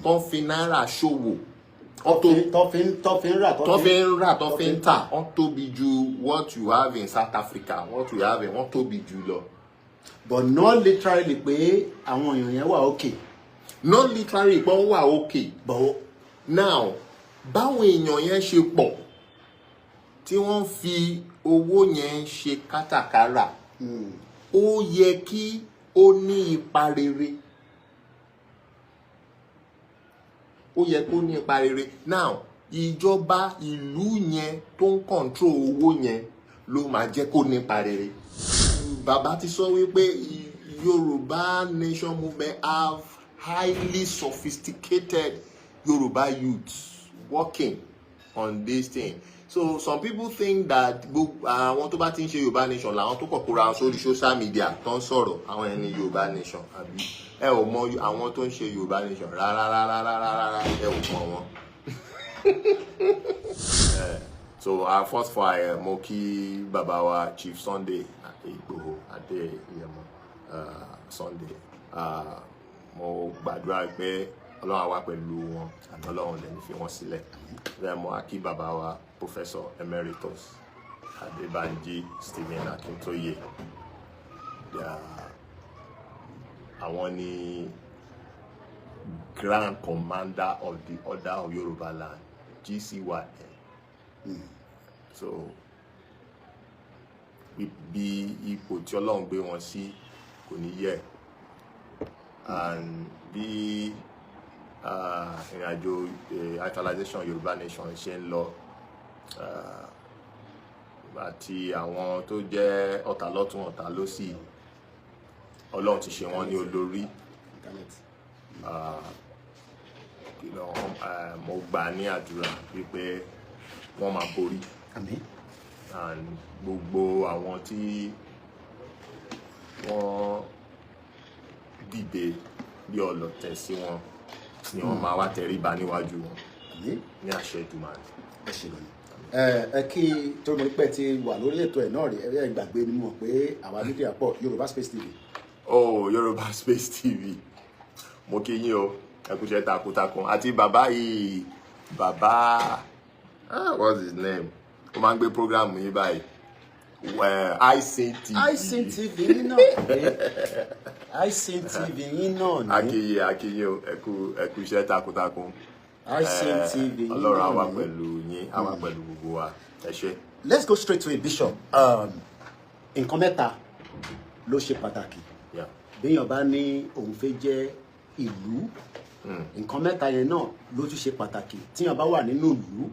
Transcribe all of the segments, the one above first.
tó fi náírà ṣòwò tó fi ń rà tó fi ń tà wọ́n tóbi ju what you have in South Africa, what you have in wọ́n tóbi jù lọ. But not literally pé àwọn èèyàn yẹn wà okay. Not literally pé wọ́n wà okay. But now báwọn èèyàn yẹn ṣe pọ̀ tí wọ́n fi owó yẹn ṣe kátàkárà ó yẹ kí ó ní ipa rere. Ó yẹ kó ní ipa rere. Now ìjọba ìlú yẹn tó ń control owó yẹn ló máa jẹ́ kó ní ipa rere. Bàbá ti sọ wípé Yoruba Nation Movement have highly sophisticated Yoruba youths working on this thing. So some people think that àwọn tó bá ti ń ṣe Yoruba Nation làwọn tó kọ̀kọ́ra sórí social media tó ń sọ̀rọ̀ àwọn ẹni Yoruba Nation àbí ẹ ò mọ àwọn tó ń ṣe Yoruba Nation rárá ẹ ò mọ wọn. So our first fire mo kí bàbá wa Chief Sunday Igboho Adéyẹmọ Sunday mo gbàdúrà pé Ọlọ́run á wà pẹ̀lú wọn àti Ọlọ́run lè ní fi wọ́n sílẹ̀. Bẹ́ẹ̀ mo kí bàbá wa Professor Emeritus Adébánjí Stephen Akintoye. Àwọn ni Grand Commander of the Order of Yoruba Land, GCYN. So bí ipò tí Ọlọ́run gbé wọn sí kò ní yẹ̀, and bí ìrìnàjò actualization Yoruba Nation ṣe ń lọ àti àwọn tó jẹ́ ọ̀tá lọ́tún ọ̀tá lósì, Ọlọ́run ti ṣe wọ́n ní olórí. Mo gbà ní àdúrà wípé wọ́n máa borí. And gbogbo àwọn tí wọ́n dìde bí ọlọ̀tẹ̀ sí wọn ni wọ́n máa wá tẹríba níwájú wọn ní àṣẹ Èdùmàrè. Ẹ kí tó mọ̀ pé ti wà lórí ètò ẹ̀ náà rí ẹ gbàgbé ni mo pé àwa mídíà pọ̀ Yoruba Space TV. Oh, Yoruba Space TV. Mo kí yín o, ẹ kú iṣẹ́ takuntakun àti bàbá yìí bàbá what's his name? Ó máa ń gbé program yìí báyìí. iSyn TV yín náà. iSyn TV yín náà ni. Akíyè o, ẹ kú iṣẹ́ takuntakun. iSyn TV yín náà. Ọlọ́run á wà pẹ̀lú yín, á wà pẹ̀lú gbogbo wa. Ẹ ṣé. Let's go straight to it, Bishop. Nǹkan mẹ́ta ló ṣe pàtàkì. Béèyàn bá ní òun fẹ́ jẹ́ ìlú, nǹkan mẹ́ta yẹn náà ló tún ṣe pàtàkì. Tíyàn bá wà nínú ìlú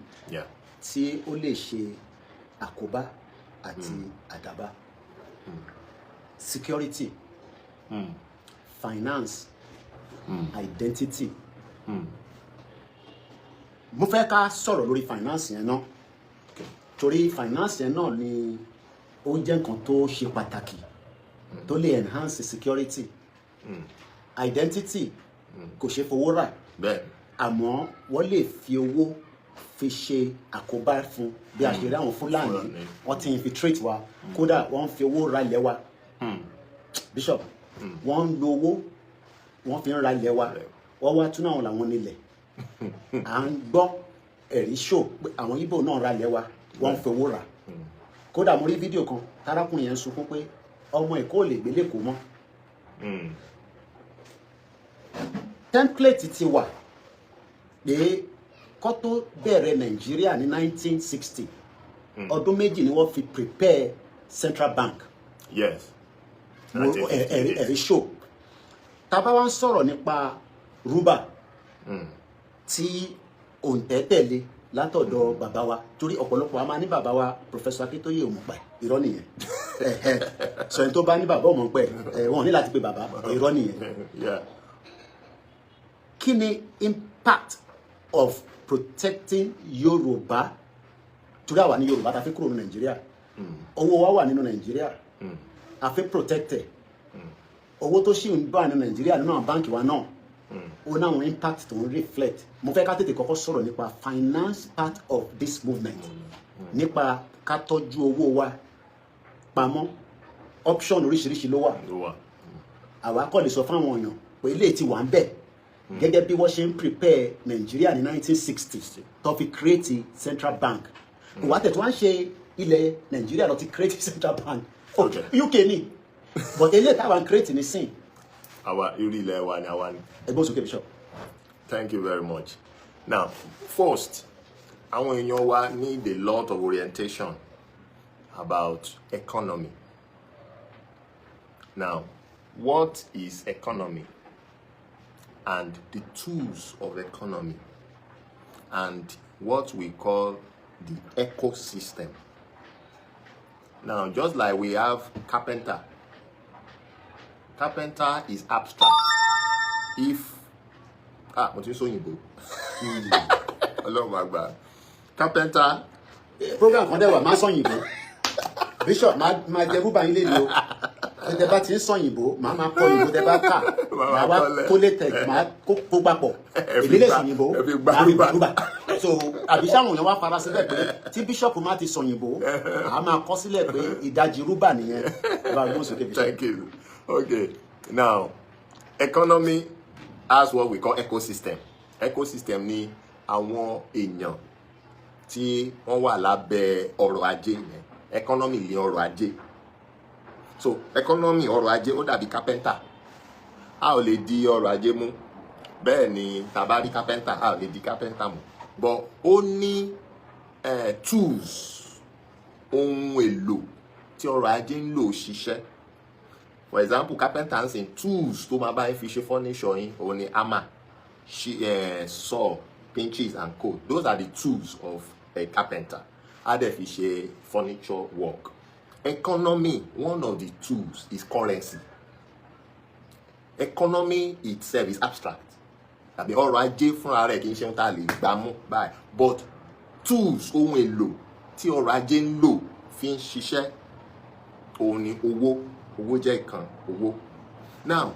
tí ó lè ṣe àkóbá àti àdábá. Security, finance, identity. Mo fẹ́ ká sọ̀rọ̀ lórí finance yẹn náà. Torí finance yẹn náà ni ó jẹ́ nǹkan tó ṣe pàtàkì tó lè enhance security. Identity kò ṣe fowó rà, àmọ́ wọ́n lè fi owó fi ṣe àkóbá fún bí a ṣe rí àwọn Fúlàní wọ́n ti infiltrate wa, kódà wọ́n fi owó ra ilẹ̀ wa. Bishop, wọ́n ń lo owó wọ́n fi ń ra ilẹ̀ wa, wọ́n wá tún àwọn làwọn nílẹ̀. À ń gbọ́ ẹ̀rí show pé àwọn Ìgbò náà ra ilẹ̀ wa, wọ́n fi owó rà. Kódà mo rí fídíò kan tarákùnrin yẹn sunkún pé ọmọ Èkó lè gbé l'Èkó mọ́. Template ti wà pé kó tó bẹ̀rẹ̀ Nàìjíríà ní 1960 ọdún méjì ni wọ́n fi prepare Central Bank. Yes. Ẹ̀rí show. Tá bá wá ń sọ̀rọ̀ nípa Ruba tí òǹtẹ̀tẹ̀lé látọ̀dọ̀ bàbá wa, torí ọ̀pọ̀lọpọ̀ a máa ní bàbá wa Professor Akintoye Òmùpẹ̀, irọ́ nìyẹn. Sọ ẹni tó bá ní bàbá Òmùpẹ̀ wọn ní láti pe bàbá, irọ́ nìyẹn. Kí ni impact of protecting Yoruba? Torí àwa ní Yorùbá ta fi kúrò ní Nàìjíríà, owó wa wà nínú Nàìjíríà, a fi protected. Owó tó ṣì ń bá ní Nàìjíríà nínú àwọn báńkì wa náà ó ní àwọn impact tó ń reflect. Mo fẹ́ ká tètè kọ́kọ́ sọ̀rọ̀ nípa finance part of this movement, nípa ká tọ́jú owó wa pamọ́. Option oríṣiríṣi ló wà. Àwa kọ́ lè sọ fún àwọn èèyàn pé ilé ti wà ń bẹ̀ gẹ́gẹ́ bí wọ́n ṣe ń prepare Nàìjíríà ní 1960 tó fi create central bank kò wá tẹ̀ tó wá ń ṣe ilẹ̀ Nàìjíríà lọ ti create central bank UK ni but eléyìí táwa ń create ní sìn. Àwa irú ilẹ̀ wa ni àwa ni. Ẹgbọ́n sókè Bishop. Thank you very much. Now, first, àwọn èèyàn wa need a lot of orientation about economy. Now, what is economy? And the tools of economy, and what we call the ecosystem. Now, just like we have carpenter. Carpenter is abstract. If mo ti sọ òyìnbó. Ọlọ́run máa gbà. Carpenter. Program kan dẹ̀ wà máa sọ òyìnbó. Bishop máa jẹ Ruba yín lé lo. Tẹ bá ti ń sọ òyìnbó, máa kọ òyìnbó tẹ bá kà. Màá wá kó lè tẹ̀, máa kó papọ̀. Èmi lè sọ òyìnbó, máa rí Ruba. So àbí sáwọn èèyàn wá fara sílẹ̀ pé tí Bishop máa ti sọ òyìnbó, a máa kọ sílẹ̀ pé ìdajì Ruba nìyẹn. Thank you. Okay. Now, economy has what we call ecosystem. Ecosystem ni àwọn èèyàn tí wọ́n wà lábẹ́ ọrọ̀ ajé yẹn. Economy ni ọrọ̀ ajé. So, economy ọrọ̀ ajé ó dàbí carpenter. A ò lè di ọrọ̀ ajé mú. Bẹ́ẹ̀ ni tá bá rí carpenter, a ò lè di carpenter mú. But ó ní tools, ohun èlò tí ọrọ̀ ajé ń lò ṣiṣẹ́. For example, carpenter ń sìn tools tó máa bá fi ṣe furniture yín, òun ni hammer, saw, pinches and co. Those are the tools of a carpenter. A dẹ̀ fi ṣe furniture work. Economy, one of the tools is currency. Economy itself is abstract. Tàbí ọrọ̀ ajé fúnra rẹ̀ kì í ṣe ohun tá a lè gbà mú báyìí. But tools, ohun èlò tí ọrọ̀ ajé ń lò fi ń ṣiṣẹ́, òun ni owó. Owó jẹ́ ìkan owó. Now,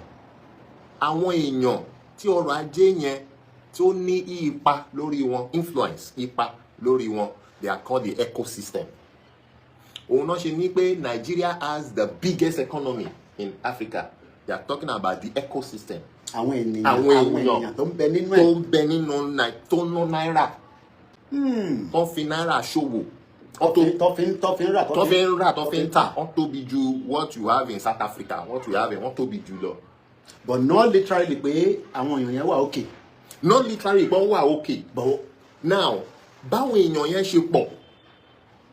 àwọn èèyàn tí ọrọ̀ ajé yẹn tí ó ní ipa lórí wọn, influence, ipa lórí wọn, they are called the ecosystem. Òun náà ṣe ní pé Nigeria has the biggest economy in Africa. They are talking about the ecosystem. Àwọn èèyàn tó ń bẹ nínú ẹ̀. Tó ń bẹ nínú tó ń ná náírà. Tó ń fi náírà ṣòwò. Tó fi ń tà. Wọ́n tóbi ju what you have in South Africa, what you have in wọ́n tóbi jù lọ. But not literally pé àwọn èèyàn yẹn wà okay. Not literally pé wọ́n wà okay. But now, báwo èèyàn yẹn ṣe pọ̀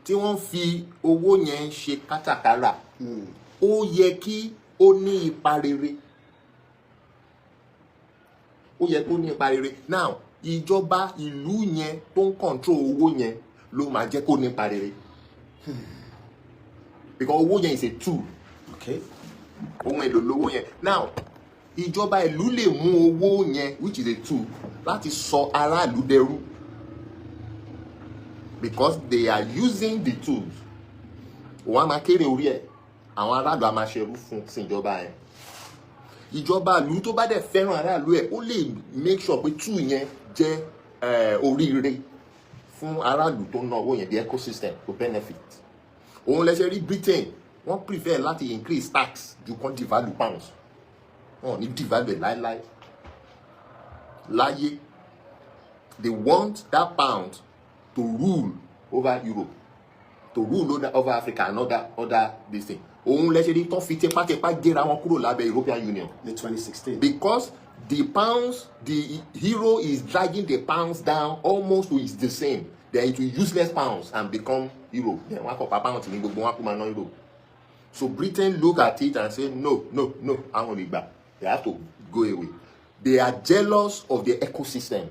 tí wọ́n fi owó yẹn ṣe kátàkárà, ó yẹ kí ó ní ipa rere. Ó yẹ kó ní ipa rere. Now, ìjọba ìlú yẹn tó ń control owó yẹn ló máa jẹ́ kó ní ipa rere. Because owó yẹn is a tool. Okay. Ohun èlò lówó yẹn. Now, ìjọba ìlú lè mú owó yẹn, which is a tool, láti sọ aráàlú dẹrú. Because they are using the tools. Wọ́n á máa kéré orí ẹ̀. Àwọn aráàlú á máa ṣerú fún ìjọba yẹn. Ìjọba ìlú tó bá dẹ̀ fẹ́ràn aráàlú ẹ̀, ó lè make sure pé tool yẹn jẹ́ oríire fún aráàlú tó ná owó yẹn, the ecosystem to benefit. Òun lẹ ṣe rí Britain, wọ́n prefer láti increase tax ju kán devalue pounds. Wọ́n ò ní devalue láéláé. Láyé, they want that pound to rule over Europe, to rule over Africa and other this thing. Òun lẹ ṣe rí tán fi tipátipá gẹ́ra wọn kúrò lábẹ́ European Union. In 2016. Because the pounds, the euro is dragging the pounds down almost to the same. Then it will useless pounds and become euro. Then one for pounds in gbogbo wọn kó máa ná euro. So Britain look at it and say no, I won't leave back. They have to go away. They are jealous of the ecosystem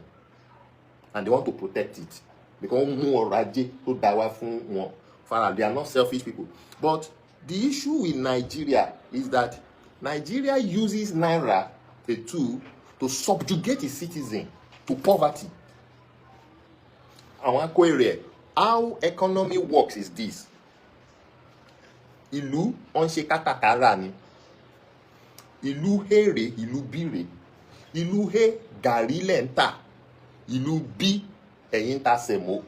and they want to protect it. Because more ọrọ̀ to dawa fún wọn. They are not selfish people. But the issue with Nigeria is that Nigeria uses naira, a tool, to subjugate its citizen to poverty. Àwọn akóèrè, how economy works is this. Ìlú ó ń ṣe kátàkárà ni. Ìlú èrè, ìlú bírè. Ìlú he gàrí lẹ̀ ń tà. Ìlú bí ẹ̀yin ta sẹ̀mó.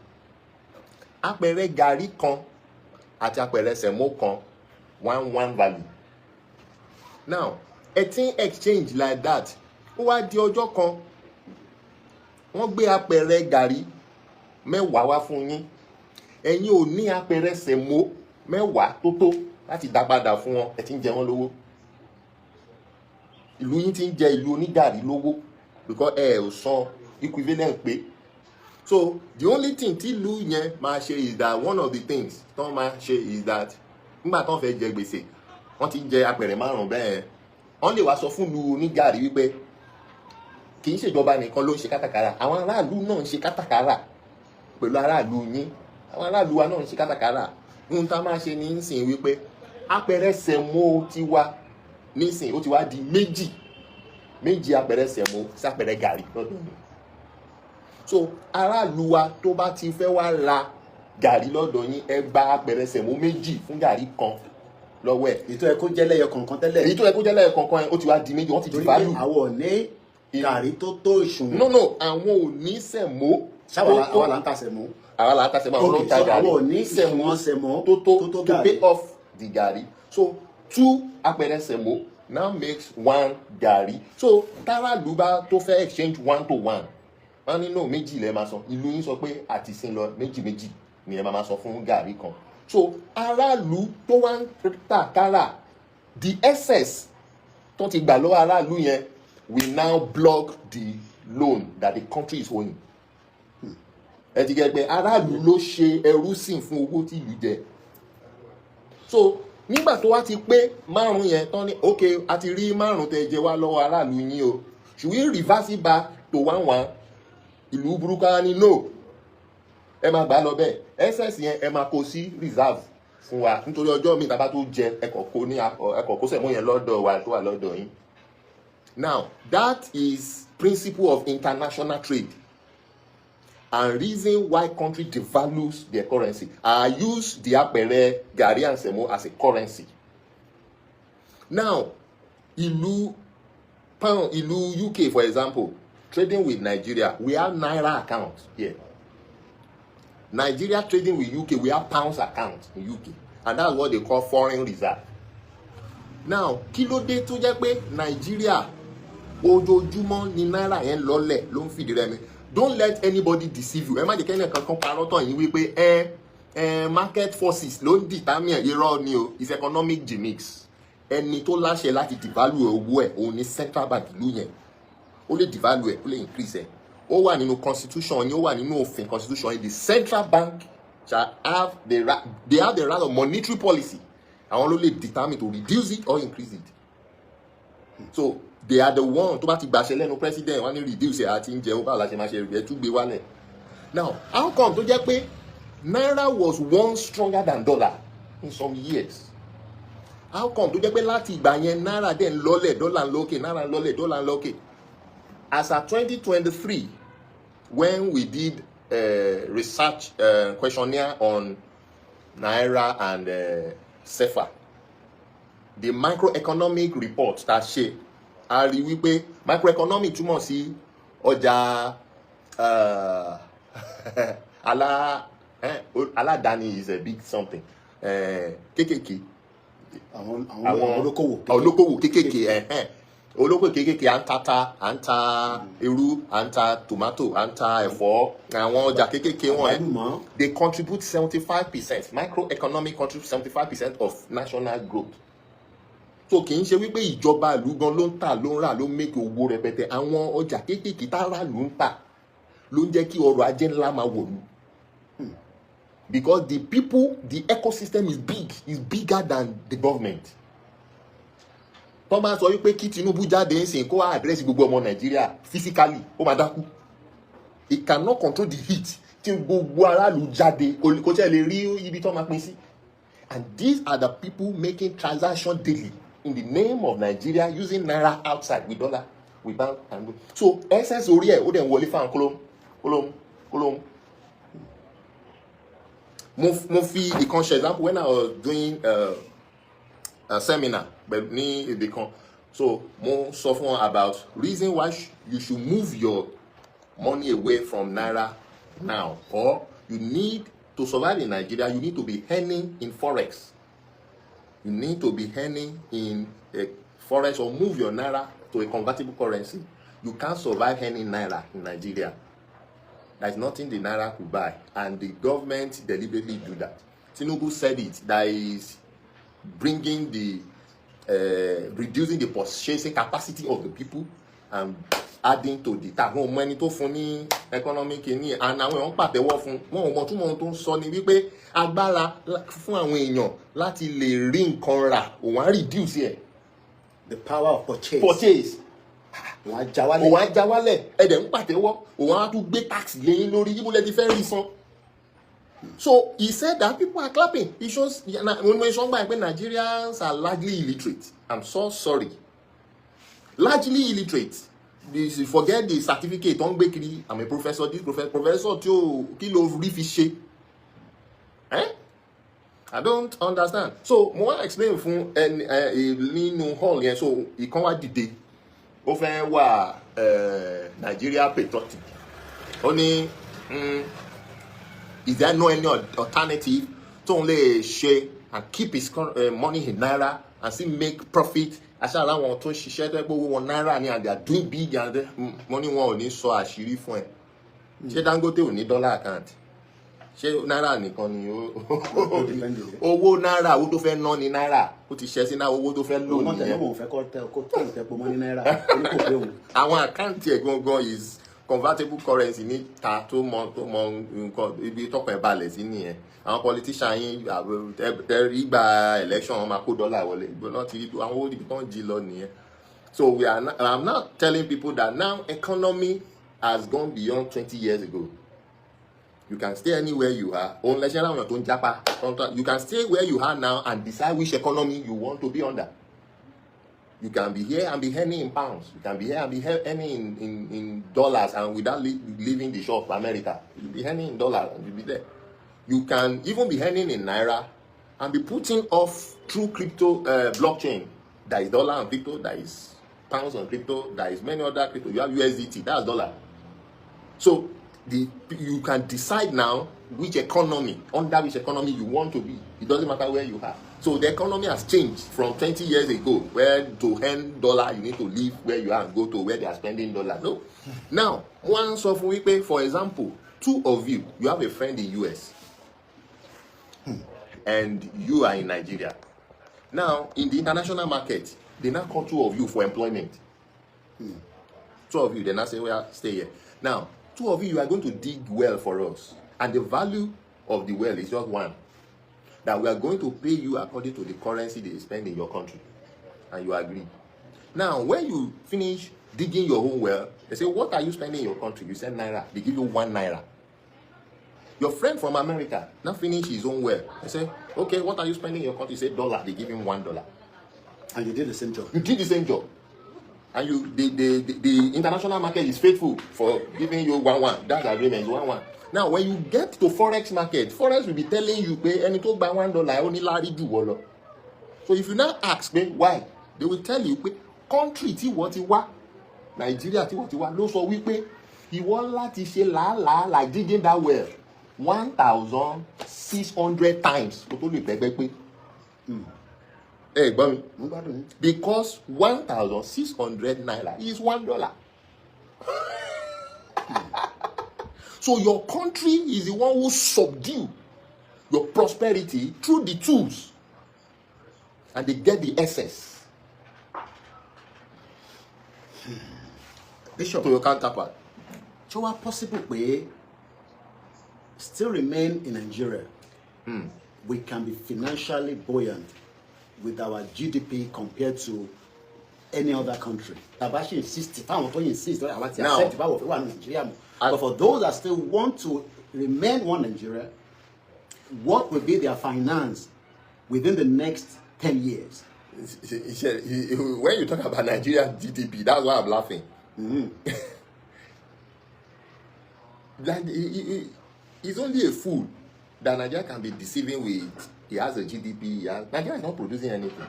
Àpẹẹrẹ gàrí kan àti àpẹẹrẹ sẹ̀mó kan, one value. Now, a thing exchange like that, ó wá di ọjọ́ kan wọ́n gbé apẹ̀rẹ̀ gàrí 10 wá fún yín, ẹ̀yin ò ní apẹ̀rẹ̀ sẹ̀mó 10 tó láti dá padà fún wọn, ẹ ti ń jẹ wọ́n lówó. Ìlú yín ti ń jẹ ìlú onígàrí lówó because ẹ ò san equivalent pé. So the only thing tí ìlú yẹn máa ṣe is that one of the things tó máa ṣe is that nígbà tó ń fẹ́ jẹ gbèsè, wọ́n ti ń jẹ apẹ̀rẹ̀ 5 bẹ́ẹ̀, wọ́n lè wá sọ fún ìlú onígàrí wípé kì í ṣèjọba nìkan ló ń ṣe kátàkárà, àwọn aráàlú náà ń ṣe kátàkárà pẹ̀lú aráàlú yín, àwọn aráàlú wa náà ń ṣe kátàkárà. Ohun tá a máa ṣe nísìnyí wípé apẹ̀rẹ̀ sẹ̀mó ti wá nísìnyí ó ti wá di méjì apẹ̀rẹ̀ sẹ̀mó sí apẹ̀rẹ̀ gàrí lọ́dún yìí. So aráàlú wa tó bá ti fẹ́ wá ra gàrí lọ́dọ̀ yín, ẹ gba apẹ̀rẹ̀ sẹ̀mó 2 fún gàrí kan lọ́wọ́ ẹ̀. ètò ẹ̀kọ́ jẹ́lẹ́yọ kọ̀ọ̀kan tẹ́lẹ̀. èyí tó ẹ̀kọ́ jẹ́lẹ́yọ kọ̀ọ̀kan ó ti wá di 2, wọ́n ti di value. àwọn ò ní gàrí tó tó ìṣùn. No, àwọn ò ní sẹ̀mó. Àwa là ń ta sẹ̀mó. Àwa là ń ta sẹ̀mó, àwọn ló ń ta gàrí. àwọn ò ní sẹ̀mó tó pay off the gàrí. So 2 apẹ̀rẹ̀ sẹ̀mó now makes 1 gàrí. So táràlú bá tó fẹ́ exchange 1 to 1, wọ́n ní no 2 lẹ́ máa san. Ìlú yín sọ pé àti sin lọ 2 ni ẹ máa san fún gàrí kan. So aráàlú tó wá ń tàkárà, the excess tó ti gbà lọ́wọ́ aráàlú yẹn will now block the loan that the country is owing. Ẹ ti gẹ́gẹ́ aráàlú ló ṣe ẹrú sìn fún owó tí ìlú jẹ. So nígbà tó wá ti pé 5 yẹn tán ní ok a ti rí 5 tẹ́ jẹ wá lọ́wọ́ aráàlú yín o, should we reverse it back to 1-1? Ìlú burúkú á ní no, ẹ máa gbà lọ bẹ́ẹ̀, excess yẹn ẹ máa kó sí reserve fún wa nítorí ọjọ́ mi tàbá tó jẹ ẹkọ̀ kó sẹ̀mó yẹn lọ́dọ̀ wa tó wà lọ́dọ̀ yín. Now that is principle of international trade and reason why country devalues their currency. I use the apẹ̀rẹ̀ gàrí and sẹ̀mó as a currency. Now ìlú UK for example, trading with Nigeria, we have naira account here. Nigeria trading with UK, we have pounds account in UK, and that's what they call foreign reserve. Now kí ló dé tó jẹ́ pé Nigeria ojoojúmọ́ ni náírà yẹn lọ́lẹ̀ ló ń fìdí rẹmi? Don't let anybody deceive you. Ẹ má jẹ́ kẹ́ni kankan parọ́ tán yín wípé market forces ló ń determine, irọ́ ni o, is economic gimmicks. Ẹni tó láṣẹ láti devalue owó ẹ̀ òun ni central bank ìlú yẹn. Ó lè devalue ẹ̀, ó lè increase ẹ̀. Ó wà nínú constitution ni, ó wà nínú òfin constitution. The central bank shall have the right, they have the right of monetary policy. Àwọn ló lè determine to reduce it or increase it. So they are the one tó bá ti gbàṣẹ lẹ́nu president wọ́n ní reduce ẹ̀ àti ń jẹun báwo la ṣe máa ṣe ẹ̀ tún gbé wálẹ̀. Now how come tó jẹ́ pé naira was once stronger than dollar in some years? How come tó jẹ́ pé láti ìgbà yẹn naira dẹ̀ ń lọ́lẹ̀, dollar ń lókè, naira ń lọ́lẹ̀, dollar ń lókè? As at 2023, when we did research questionnaire on naira and CFA, the microeconomic report that ṣe a rí wípé microeconomic túmọ̀ sí ọjà aládàáni is a big something kékèké àwọn olókòwò kékèké olókòwò kékèké à ń tata, à ń ta irú, à ń ta tomato, à ń ta ẹ̀fọ́, àwọn ọjà kékèké wọn they contribute 75%. Microeconomic contribute 75% of national growth. So kì í ṣe wípé ìjọba ìlú gan ló ń tà, ló ń rà, ló ń make owó rẹpẹtẹ. Àwọn ọjà kékèké tára ló ń tà ló ń jẹ́ kí ọrọ̀ ajé ńlá máa wọ̀lú. Because the people, the ecosystem is bigger than the government. Tó máa sọ wípé kí Tinubu jáde ń sìn kó àdírẹ́sì gbogbo ọmọ Nàìjíríà physically, ó máa dákú. It cannot control the heat tí gbogbo aráàlú jáde kò tẹ́ lè rí ibi tó máa pín sí. And these are the people making transactions daily in the name of Nigeria using naira outside with dollar, with bank and go. So excess orí ẹ̀ ó dẹ̀ ń wọlé fáwọn kólóhùn. Mo fi ìkan ṣe example when I was doing a seminar ní èdè kan. So mo sọ fún wọn about reason why you should move your money away from naira now, or you need to survive in Nigeria, you need to be earning in forex. You need to be earning in a forex or move your naira to a convertible currency. You can't survive earning naira in Nigeria. There's nothing the naira could buy, and the government deliberately do that. Tinubu said it. That is bringing the reducing the purchasing capacity of the people and adding to the tax. Wọn mọ ẹni tó fún ní economic ní and àwọn èèyàn pàtẹ́wọ́ fún wọn mọ túmọ̀ tó ń sọ ni wípé agbára fún àwọn èèyàn láti lè rí nǹkan rà òun á reduce ẹ̀. The power of purchase. òun á já wálẹ̀ ẹ̀dẹ̀ ń pàtẹ́wọ́ òun á tún gbé tax lẹ́yìn lórí yíbo lẹ́ ti fẹ́ rí san. So he said that people are clapping. It shows when Nigerians are largely illiterate. I'm so sorry. Largely illiterate. You forget the certificate. I'm a professor. This professor too. Kilo refiche. I don't understand. So more explain from nínú hall yẹn. So he come out today. Ó fẹ́ wà Nigeria patriotic. Only. Is there no any alternative to only share and keep his money in naira and still make profit? As I want to share that naira and they are doing big and money one only so àṣírí fún ẹ. Ṣé Dangote ò ní dollar account? Ṣé naira nìkan ni owó naira owó tó fẹ́ ná ní naira ó ti ṣe sí náà owó tó fẹ́ lò nìyẹn. Mo fẹ́ kó tẹ pọ̀ mọ́ ní naira ó ní kò pé òun. Àwọn account ẹ̀ gangan is convertible currency ní ta tó mọ nǹkan ibi tọkàn ẹ balẹ̀ sí nìyẹn. Àwọn politician yín ìgbà election wọn máa kó dọ́là wọlé ìgbóná ti àwọn owó ibi tó ń jí lọ nìyẹn. So I'm now telling people that now economy has gone beyond 20 years ago. You can stay anywhere you are. Unless you're not on Japa, you can stay where you are now and decide which economy you want to be under. You can be here and be earning in pounds. You can be here and be earning in dollars and without leaving the shore of America. You'll be earning in dollars and you'll be there. You can even be earning in naira and be putting off through crypto blockchain. There is dollar and crypto, there is pounds and crypto, there is many other crypto. You have USDT, that's dollar. So you can decide now which economy, under which economy you want to be. It doesn't matter where you are. So the economy has changed from 20 years ago, where to earn dollar, you need to leave where you are and go to where they are spending dollar. No. Now, once of week, for example, two of you have a friend in US, and you are in Nigeria. Now, in the international market, they now call two of you for employment. Two of you, they now say, well, stay here. Now, two of you are going to dig well for us. And the value of the well is just one. That we are going to pay you according to the currency they spend in your country. And you agree. Now, when you finish digging your own well, they say, what are you spending in your country? You said naira. They give you 1 naira. Your friend from America now finish his own well. They say, okay, what are you spending in your country? You say $. They give him $1. And you did the same job. You did the same job. And the international market is faithful for giving you 1-1. That agreement is 1-1. Now, when you get to forex market, forex will be telling you, pay any talk by $1, only larry do wolo. So if you now ask me why, they will tell you, country ti what you want, Nigeria ti what you want. No, so we pay. You want láti ṣe like digging that well 1,600 times. Hey, because 1,600 naira is $1. So your country is the one who subdue your prosperity through the tools, and they get the excess. Bishop, to your counterpart. So how possible we still remain in Nigeria? We can be financially buoyant with our GDP compared to any other country. Tabashi insists, I want to insist, I want to accept Nigeria. But for those that still want to remain one Nigeria, what will be their finance within the next 10 years? When you talk about Nigerian GDP, that's why I'm laughing. He's only a fool that Nigeria can be deceiving with. He has a GDP. Nigeria is not producing anything.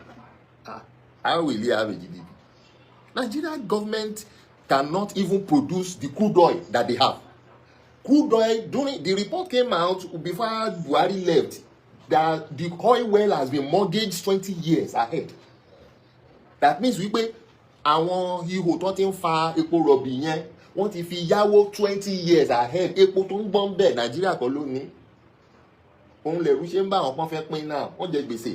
How will he have a GDP? Nigeria government cannot even produce the crude oil that they have. Crude oil, during the report came out before Buhari left, that the oil well has been mortgaged 20 years ahead. That means we pay àwọn ihò tó ti ń fa epo rọ̀bì yẹn wọ́n ti fi yáwó 20 years ahead. Epo tó ń gbọ́n bẹ̀ Nàìjíríà kọ́ ló ní. Òun lẹ̀rú ṣe ń bá àwọn kan fẹ́ pín náà, wọ́n jẹ gbèsè.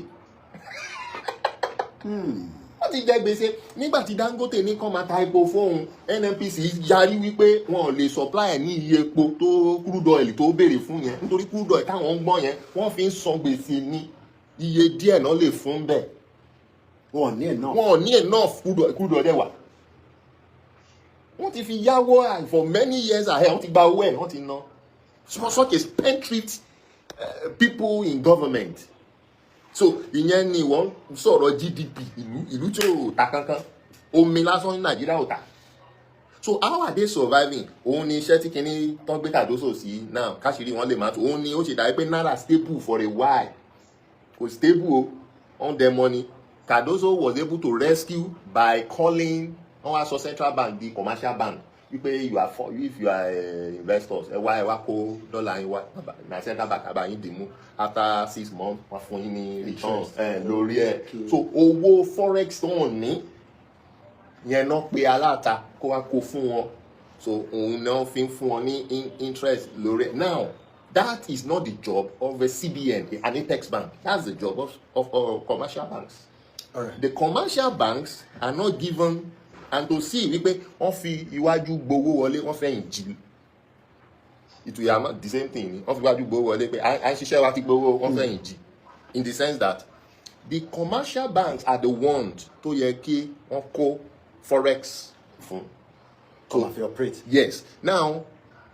Wọ́n ti jẹ gbèsè nígbà tí Dangote ní kán máa ta epo fóun. NNPC yarí wípé wọn ò lè supply ẹ̀ ní iye epo tó crude oil tó béèrè fún yẹn, nítorí crude oil táwọn ń gbọ́n yẹn wọ́n fi ń san gbèsè ní iye díẹ̀ náà lè fún bẹ́ẹ̀. Wọn ò ní enough crude oil dẹ̀ wà. Wọ́n ti fi yáwó for many years ahead, wọ́n ti gba owó ẹ̀, wọ́n ti ná. Such a spendthrift people in government. So ìyẹn ni wọ́n sọ̀rọ̀ GDP ìlú tí ò ta kankan, omi lásán ní Nàìjíríà ò ta. So how are they surviving? Òun ni iṣẹ́ tí kìíní tán gbé Cardoso sí náà káṣírí wọn lè máa tó. Òun ni ó ṣe dàbí pé náírà stable for a while. Kò stable o, on their money. Cardoso was able to rescue by calling wọ́n wá sọ central bank di commercial bank wípé if you are investors ẹ wá kó dọ́là yín wá na central bank àbá yín dìmú after 6 months wọ́n fún yín ní returns lórí ẹ̀. So owó forex tó ń ní yẹn náà pé aláta kó wá kó fún wọn, so òun náà fi ń fún wọn ní interest lórí ẹ̀. Now that is not the job of a CBN, an apex bank. That's the job of commercial banks. All right. The commercial banks are not given and to see wípé wọ́n fi iwájú gbowó wọlé wọ́n fẹ̀yìn jì. It will amount the same thing. Wọ́n fi iwájú gbowó wọlé pé à ń ṣiṣẹ́ wa ti gbowó wọ́n fẹ̀yìn jì. In the sense that the commercial banks are the ones tó yẹ kí wọ́n kó forex fún. Come and operate. Yes. Now,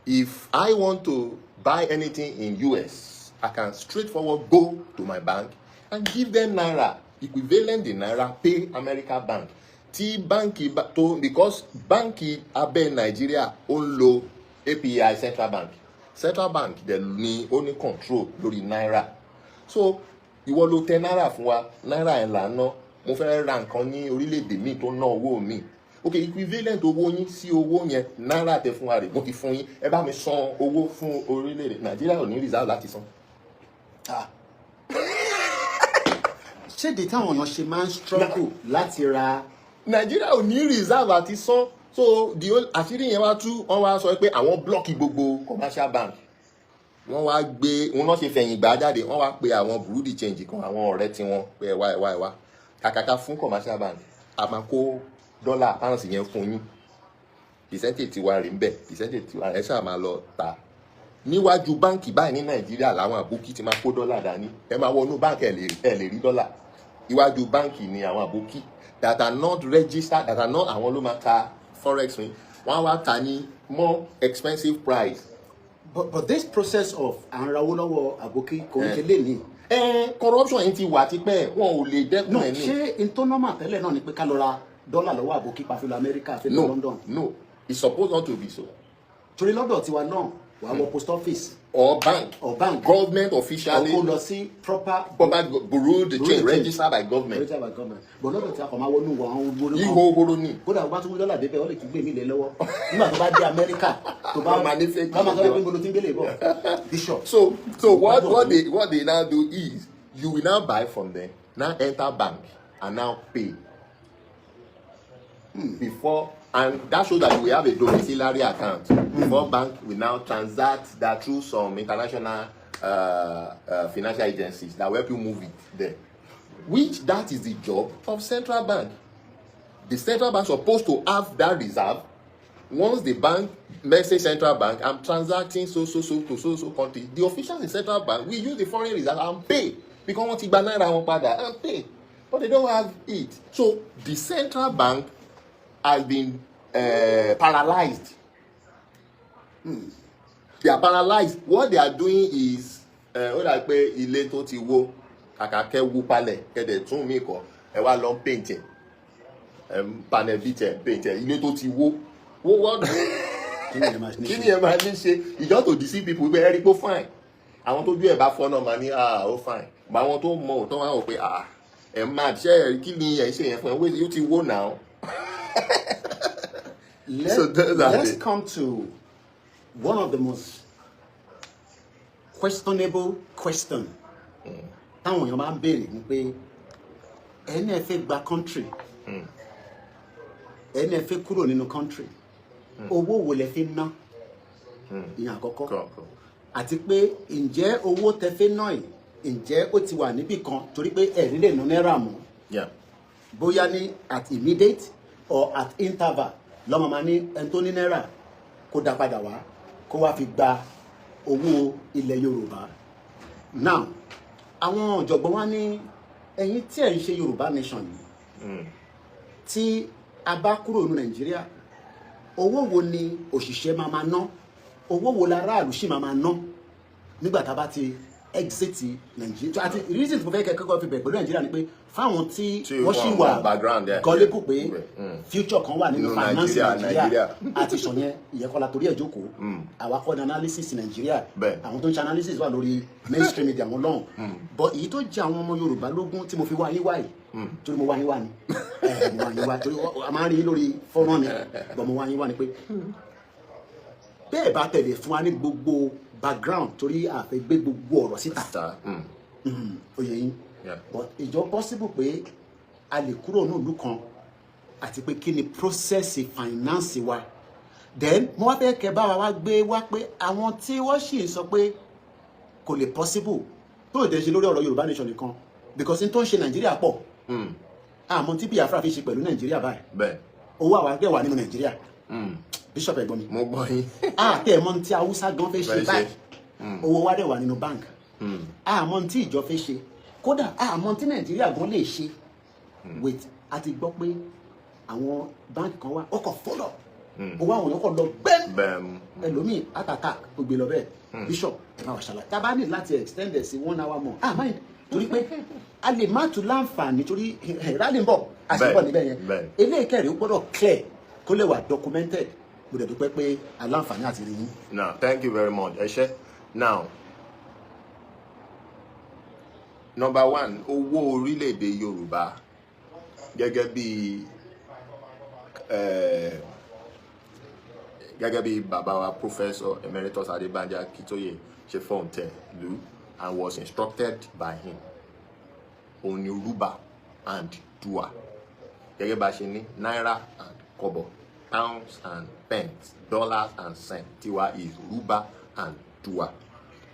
if I want to buy anything in US, I can straightforward go to my bank and give them naira equivalent in naira, pay American bank. Tí báńkì tó because báńkì abẹ́ Nàìjíríà ó ń lo API central bank dẹ̀ ni ó ní control lórí náírà. So ìwọ ló tẹ náírà fún wa, náírà ẹ̀ là ń ná, mo fẹ́ ra nǹkan ní orílẹ̀-èdè míì tó ná owó mi. Ok, equivalent owó yín sí owó yẹn náírà tẹ fún wa rè mo ti fún yín, ẹ bá mi san owó fún orílẹ̀-èdè Nàìjíríà ò ní reserve láti san. Ṣé di táwọn èèyàn ṣe máa ń struggle láti ra. Nàìjíríà ò ní reserve àti san, so àṣírí yẹn wá tú wọ́n wá sọ pé àwọn blọ́ọ̀kì gbogbo commercial bank. Wọ́n wá gbé wọn náà ṣe fẹ̀yìn gbà jáde, wọ́n wá pe àwọn bureau de change kan àwọn ọ̀rẹ́ tí wọ́n pé ẹ wá kàkàkà fún commercial bank a máa kó dọ́là pounds yẹn fún yín, percentage tiwa rè ń bẹ̀, percentage tiwa ẹ ṣáà máa lọ tà níwájú báǹkì báyìí ní Nàìjíríà làwọn àbókí ti máa kó dọ́là dání. Ẹ máa wọnú báǹkì ẹ lè rí dọ́là, iwájú báǹkì ni àwọn àbókí that are not registered, that are not àwọn ló máa ta forex fún wọn wá ta ní more expensive price. But this process of àǹrawó lọ́wọ́ àbókí kò ń ṣe lè ní. Corruption yìí ti wà tipẹ́ wọn ò lè dẹ́kun ẹ̀ ní. Ṣé intọ́nọ́mà tẹ́lẹ̀ náà ni pé ká lọ ra dọ́là lọ́wọ́ àbókí pàfẹ́lú Amẹ́ríkà àfẹ́lú London? No, it's supposed not to be so. Torí lọ́dọ̀ tiwa náà wà á wọ post office. Or bank. Government officially. Or kó lọ sí proper bureau de change registered by government. Registered by government. But lọ́dọ̀ tí a kò máa wọnú wọn àwọn olóró. Ihò òhòrò ni. Kódà bá tún mú dọ́là débẹ̀ ó lè tún gbé mi lé lọ́wọ́. Nígbà tó bá dé Amẹ́ríkà tó bá máa ní fake. Bá máa sọ pé gbogbo tí ń gbélé bọ̀. Bishop. So what they now do is you will now buy from them, now enter bank and now pay. Before, and that shows that you will have a domiciliary account. Before bank will now transact that through some international financial agencies that will help you move it there. Which that is the job of central bank. The central bank is supposed to have that reserve. Once the bank message central bank, I'm transacting so country. The officials in central bank will use the foreign reserve and pay because wọ́n ti gba náírà wọn padà and pay, but they don't have it. So the central bank has been paralyzed. They are paralyzed. What they are doing is, ó dà pé ilé tó ti wó kàkà kẹ́ wó palẹ̀ kẹ́dẹ̀ tún mí kọ́ ẹ wá lọ paint ẹ̀ panel beat ẹ̀ paint ẹ̀ ilé tó ti wó wọ́n kí ni ẹ máa ní ṣe ìjọ to deceive people pé ẹ rí pé fine àwọn tójú ẹ̀ bá fọ́ náà máa ní ó fine gba àwọn tó mọ òótọ́ wá wò pé ẹ̀ máa ṣe kí ni ẹ̀ ṣe yẹn fún ẹ wé yóò ti wó náà. Let's come to one of the most questionable question. Táwọn èèyàn máa ń béèrè ni pé ẹni ẹ fẹ́ gba country, ẹni ẹ fẹ́ kúrò nínú country, owó wo lẹ fi ná ìyẹn àkọ́kọ́ àti pé ǹjẹ́ owó tẹ fi ná yìí ǹjẹ́ ó ti wà níbì kan torí pé ẹ̀rí lè ná náírà mọ́ bóyá ní at immediate or at interval lọ́mọ máa ní ẹni tó ní náírà kó dá padà wá kó wá fi gba owó ilẹ̀ Yorùbá. Now àwọn ọ̀jọ̀gbọ́n wa ní ẹ̀yin tí ẹ̀ ń ṣe Yorùbá nation yìí tí a bá kúrò ní Nàìjíríà owó wo ni òṣìṣẹ́ máa ná owó wo láráàlú sì máa ná nígbà tá a bá ti exit Nàìjíríà àti reason tí mo fẹ́ kẹ́kọ̀ọ́ fi bẹ̀rẹ̀ pẹ̀lú Nàìjíríà ni pé fáwọn tí wọ́n sì wà gọ́lẹ́kù pé future kan wà nínú finance Nàìjíríà àti sọ yẹn ìyẹ́kọ́lá torí ẹ̀ jókòó àwa kọ́ ní analysis Nàìjíríà àwọn tó ń ṣe analysis wà lórí mainstream media wọn lọ́hùn but èyí tó jẹ́ àwọn ọmọ Yorùbá lógún tí mo fi wá yín wáyìí torí mo wá yín wá ni mo wá yín wá torí a máa ń rí lórí fọ́nrán ni but mo wá yín wá ni pé bẹ́ẹ̀ bá tẹ̀lé fún wa ní gbogbo background torí a fẹ́ gbé gbogbo ọ̀rọ̀ síta oyè yín but ìjọ possible pé a lè kúrò ní ìlú kan àti pé kí ni process finance wa then mo wá fẹ́ kẹ́ bá wa gbé wá pé àwọn tí wọ́n sì ń sọ pé kò lè possible tó lè ṣe lórí ọ̀rọ̀ Yorùbá nation nìkan because n tó ń ṣe Nàìjíríà pọ̀ àmọ́ tí Biafra fi ṣe pẹ̀lú Nàìjíríà báyìí owó àwọn àgbẹ̀ wà nínú Nàìjíríà Bishop ẹ̀gbọ́n mi mo gbọ́ yín tẹ́ ẹ̀ mọ̀ tí Haúsá gan fẹ́ ṣe báyìí owó wa dẹ̀ wà nínú bank àmọ́ tí ìjọ fẹ́ ṣe kódà àmọ́ tí Nàìjíríà gan lè ṣe wait a ti gbọ́ pé àwọn báńkì kan wá ọkọ̀ fọ́lọ̀ owó àwọn èèyàn kọ̀ lọ gbẹ́m ẹlòmíì àtàtà gbogbo lọ bẹ́ẹ̀ Bishop ẹ̀ máa wà ṣàlàyé tá a bá ní láti extend ẹ̀ sí 1 hour more mind torí pé a lè má tún láǹfààní torí rally ń bọ̀ àṣìbọ̀ níbẹ̀ yẹn eléyìí kẹrì ó gbọ́dọ̀ clear kó lè wà documented mo dẹ̀ dúpẹ́ pé aláǹfààní àti rí yín. Now thank you very much ẹ ṣé. Now number one owó orílẹ̀-èdè Yorùbá gẹ́gẹ́ bí bàbá wa Professor Emeritus Adebanji Akintoye ṣe fọ́ǹtẹ̀ lù and was instructed by him òun ni Ruba and Dua gẹ́gẹ́ bá ṣe ní náírà and kobo pounds and pence dollars and cents tiwa is Ruba and Dua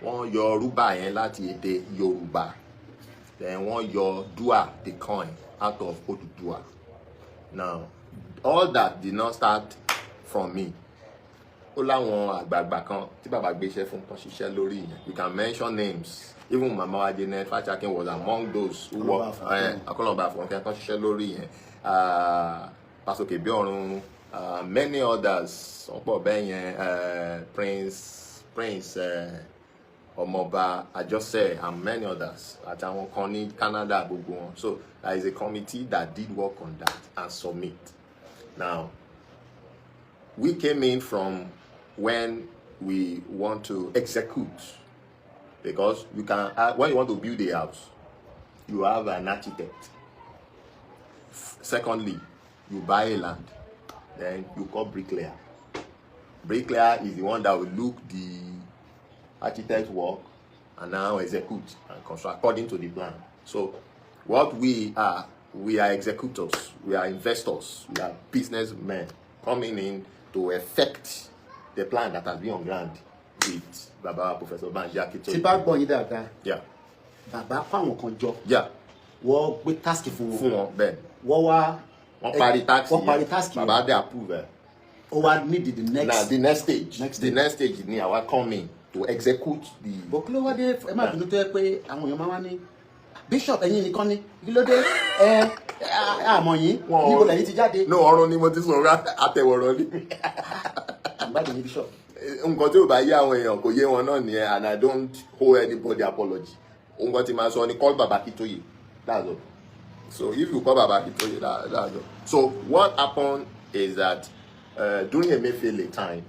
wọ́n yọ Ruba yẹn láti èdè Yorùbá then wọ́n yọ Dua the coin out of Odùduwà. Now all that did not start from me. Ó láwọn àgbààgbà kan tí bàbá gbéṣẹ́ fún tán ṣiṣẹ́ lórí yẹn. You can mention names. Even Mama wa Janet Fachakin was among those who worked akọlọba fún tán ṣiṣẹ́ lórí yẹn. Pastor Kebiorun, many others ọ̀pọ̀ bẹ́ẹ̀ yẹn Prince Ọmọọba Ajose and many others àtàwọn kan ní Canada gbogbo wọn. So there is a committee that did work on that and submit. Now we came in from when we want to execute, because you can when you want to build a house you have an architect. Secondly, you buy a land, then you call bricklayer. Bricklayer is the one that will look the architect work and now execute and construct according to the plan. So what we are executors, we are investors, we are businessmen coming in to effect the plan that has been on ground with Baba Professor Banji Akintoye. Tí bá gbọ́ yín dáadáa. Yeah. Bàbá fáwọn kan jọ. Yeah. Wọ́n gbé task fún wọn bẹ́ẹ̀. Wọ́n parí task yẹn. Bàbá dé approve. Ó wá need the next. Now the next stage ni àwa come in to execute the. Bòkúló wá dé ẹ má bínú tó yẹ pé àwọn èèyàn máa wá ní Bishop ẹ̀yin nìkan ni kí ló dé àmọ́ yín níbo lẹ́yìn ti jáde. No ọ̀run ni mo ti sọ̀rọ̀ àtẹ̀wọ̀rọ̀ ni. Àgbàdo ní Bishop. Nǹkan tí ò bá yé àwọn èèyàn kò yé wọn náà nìyẹn, and I don't owe anybody apology. Nǹkan tí màá sọ ni call Baba Akintoye, that's all. So if you call Baba Akintoye, that's all. So what happened is that during Emefiele time.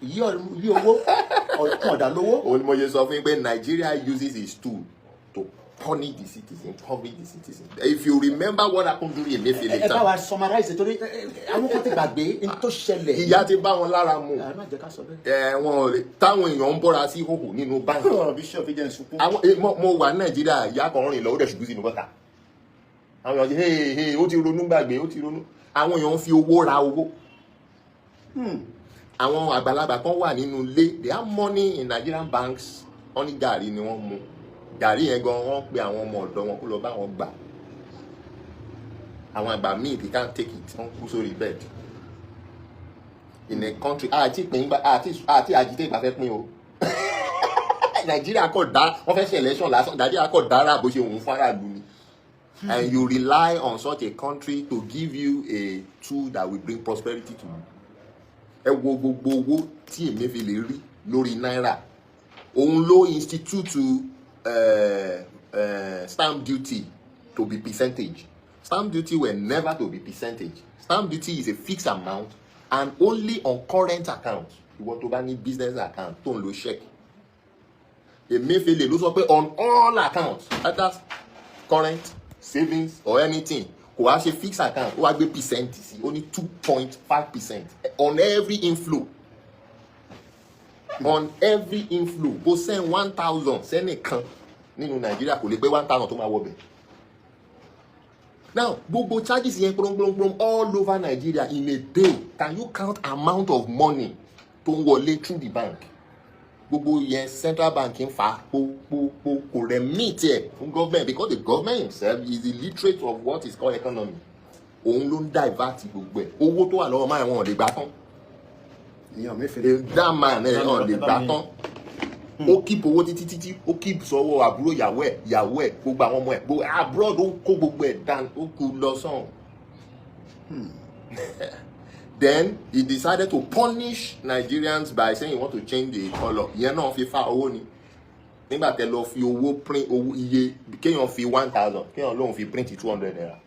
Yí owó ọ̀dà lówó. Òun ni mo ṣe sọ fún yín pé Nigeria uses its tool to punish the citizen, cover the citizen. If you remember what happened during Emefiele time. Ẹ bá wa summarize torí àwọn kan ti gbàgbé ní tó ṣẹlẹ̀. Ìyà ti bá wọn lára mu. Ẹ má jẹ́ ká sọ bẹ́ẹ̀. Wọn táwọn èèyàn ń bọ́ra sí ìhòhò nínú báńkì. Bishop jẹ́ ìsúnkún. Mo wà ní Nàìjíríà, ìyá kan rìn lọ ó dẹ̀ ṣubú sínú bọ́tà. Àwọn èèyàn ṣe ó ti ronú gbàgbé ó ti ronú. Àwọn èèyàn ń fi owó ra owó. àwọn àgbàlagbà kan wà nínú ilé, they have money in Nigerian banks, wọ́n ní gàrí ni wọ́n mu, gàrí yẹn gan wọ́n pe àwọn ọmọ ọ̀dọ́ wọn kó lọ bá wọn gbà. Àwọn àgbà míì they can't take it, wọ́n kú sórí bed. In a country àti àjíté ìgbà fẹ́ pín o. Nàìjíríà kò dá, wọ́n fẹ́ ṣe election lásán, Nàìjíríà kò dára bó ṣe òun faraàlú ni. And you rely on such a country to give you a tool that will bring prosperity to you. Ẹ wo gbogbo owó tí Emefiele rí lórí náírà. Òun ló institute stamp duty to be percentage. Stamp duty were never to be percentage. Stamp duty is a fixed amount and only on current account. Ìwọ tó bá ní business account tó ń lo check. Emefiele ló sọ pé on all accounts, either current, savings or anything, kò wá ṣe fixed account, ó wá gbé percent sí, only 2.5% on every inflow. On every inflow, go send 1,000 sẹ́nìkan nínú Nàìjíríà kò lè pé 1,000 tó máa wọ bẹ̀. Now, gbogbo charges yẹn from all over Nigeria in a day. Can you count amount of money tó ń wọlé through the bank? Gbogbo yẹn central bank ń fa kò remit ẹ̀ fún government because the government himself is illiterate of what is called economy. Òun ló ń divert gbogbo ẹ̀. Owó tó wà lọ́wọ́ máa wọn ò lè gbà tán. That man ẹ̀ ọ̀ lè gbà tán. Ó keep owó títí ó keep sọ́wọ́ àbúrò ìyàwó ẹ̀ gbogbo àwọn ọmọ ẹ̀ gbogbo abroad ó kó gbogbo ẹ̀ down ó kú lọ sọ́hùn. Then he decided to punish Nigerians by saying he want to change the color. Ìyẹn náà fi fa owó ni. Nígbà tẹ́ lọ fi owó print owó iye kéèyàn fi 1,000 kéèyàn lóun fi print 200 naira.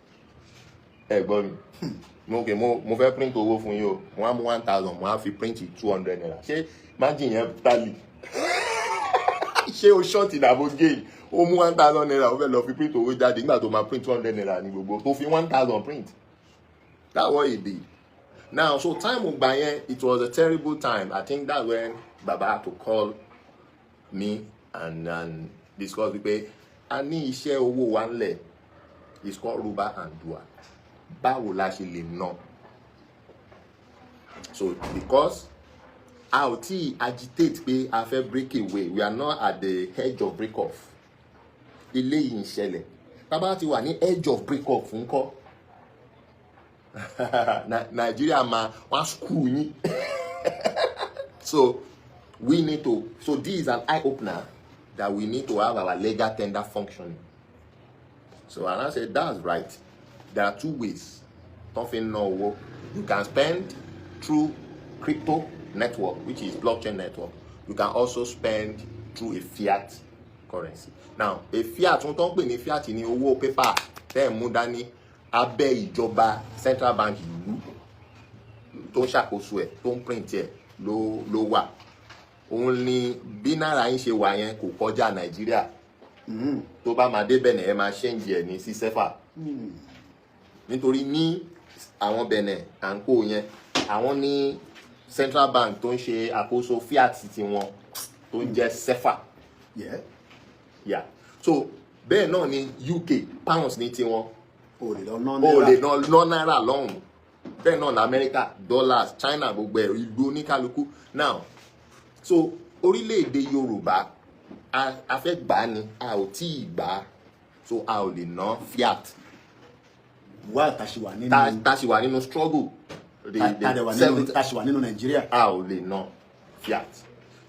Ẹ gbọ́ mi. Mo fẹ́ print owó fún yín o. Wọ́n á mú 1,000 wọ́n á fi print 200 naira. Ṣé margin yẹn tally? Ṣé o short ìdàbò gain? Ó mú 1,000 naira ó fẹ́ lọ fi print owó jáde nígbà tó máa print 200 naira ní gbogbo tó fi 1,000 print. That's what he did. Now, so time gbà yẹn, it was a terrible time. I think that's when Baba had to call me and discuss wípé a ní iṣẹ́ owó wa ńlẹ̀. It's called Ruba and Dua. Báwo la ṣe lè ná? So because a ò tí agitate pé a fẹ́ break away, we are not at the edge of break off. Eléyìí ń ṣẹlẹ̀. Tá bá ti wà ní edge of break off ńkọ́? Nigeria ma one school yín. So we need to, so this is an eye opener that we need to have our legal tender functioning. So and I said that's right. There are two ways. Nothing no work. You can spend through crypto network, which is blockchain network. You can also spend through a fiat currency. Now, a fiat, wọ́n tó ń pè ní fiat ní owó paper tẹ́ ẹ̀ mú dání abẹ́ ìjọba central bank ìlú tó ń ṣàkóso ẹ̀ tó ń print ẹ̀ ló wà. Òun ni bí náírà yín ṣe wà yẹn kò kọjá Nàìjíríà. Tó bá máa dé Benin ẹ máa change ẹ̀ ní sí sefa. Nítorí ní àwọn Benin à ń kó yẹn àwọn ní central bank tó ń ṣe àkóso fiat tiwọn tó ń jẹ́ sefa. Yeah. So bẹ́ẹ̀ náà ní UK pounds ní tiwọn. O lè ná náírà lọ́hùn. Bẹ́ẹ̀ náà ní America dollars, China gbogbo ẹ̀ ìlú oníkálukú. Now so orílẹ̀-èdè Yorùbá a fẹ́ gbà ni a ò tí ì gbà so a ò lè ná fiat. Wá tàṣì wà nínú struggle. Tàṣì wà nínú Nàìjíríà. A ò lè ná fiat.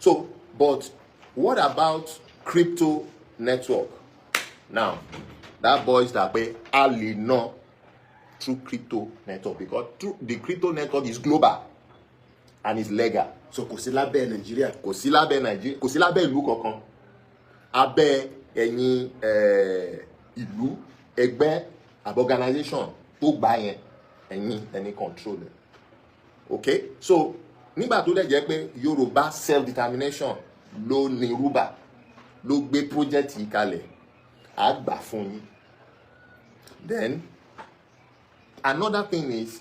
So but what about crypto network? Now that boils that way a lè ná through crypto network because the crypto network is global and is legal. So kò sí lábẹ́ Nàìjíríà. Kò sí lábẹ́ Nàìjíríà, kò sí lábẹ́ ìlú kankan. Abẹ́ ẹ̀yin ìlú ẹgbẹ́ àbí organization tó gbà yẹn ẹ̀yin control it. Okay? So nígbà tó dẹ̀ jẹ́ pé Yorùbá self-determination ló ní Ruba ló gbé project yìí kalẹ̀ á gbà fún yín. Then another thing is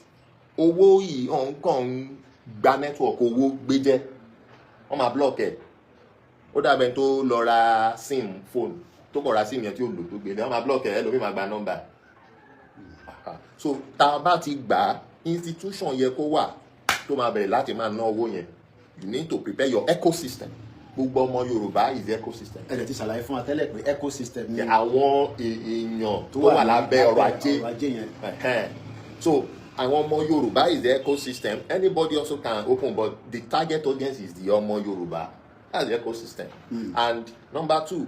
owó yìí ọ̀nkàn gba network owó gbé jẹ́ wọ́n máa block ẹ̀. Ó dàbẹ̀ tó lọ ra sim phone tó kọ̀ ra sim yẹn tí ó lò tó gbé wọ́n máa block ẹ̀ ẹlòmíì máa gba number. So tá a bá ti gbà institution yẹ kó wà tó máa bẹ̀rẹ̀ láti máa ná owó yẹn, you need to prepare your ecosystem. Gbogbo ọmọ Yorùbá is ecosystem. Ẹ̀rẹ̀ ti ṣàlàyé fún wa tẹ́lẹ̀ pé ecosystem ni àwọn èèyàn tó wà lábẹ́ ọrọ̀ ajé yẹn. So àwọn ọmọ Yorùbá is the ecosystem. Anybody also can open, but the target audience is the ọmọ Yorùbá. That's the ecosystem. And number 2,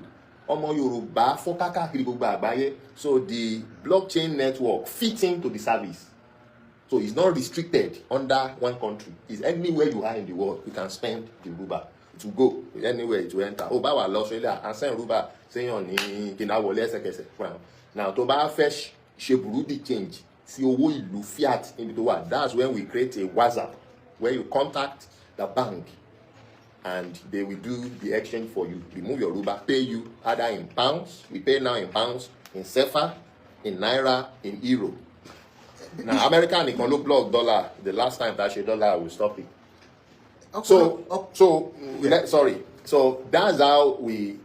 ọmọ Yorùbá fún káàkiri gbogbo àgbáyé. So the blockchain network fits into the service. So it's not restricted under one country. It's anywhere you are in the world, you can spend the Ruba to go anywhere to enter. Oh, bá wà lọ Australia and send Ruba séyàn ní kìnnà wọlé ẹsẹ̀kẹsẹ̀. Now tó bá fẹ́ ṣe burúdi change sí owó ìlú fiat níbi tó wà, that's when we create a WhatsApp where you contact the bank and they will do the exchange for you. Remove your Ruba, pay you either in pounds. We pay now in pounds, in CFA, in Naira, in Euro. Now, American nìkan ló block dollar. The last time that dollar will stop it. So that's how we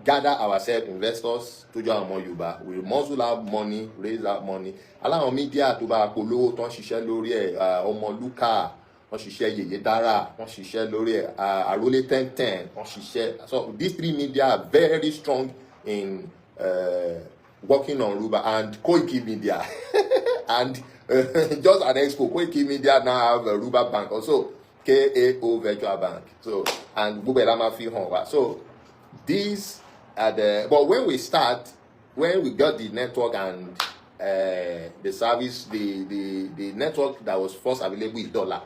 gather ourselves, investors, to join ọmọ Yorùbá. We muscle out money, raise out money. Aláwọn media tó bá polówó tó ń ṣiṣẹ́ lórí ẹ̀, Ọmọlúkà, wọ́n ṣiṣẹ́ Yèyé Dára, wọ́n ṣiṣẹ́ lórí ẹ̀, Àrólé 1010, wọ́n ṣiṣẹ́. So these 3 media are very strong in working on Ruba, and Koiki Media. And just an expo, Koiki Media now have a Ruba bank also, KAO Virtual Bank. So, and Bubelama Fi Honwa. So these are the, but when we got the network and the service, the network that was first available is dollar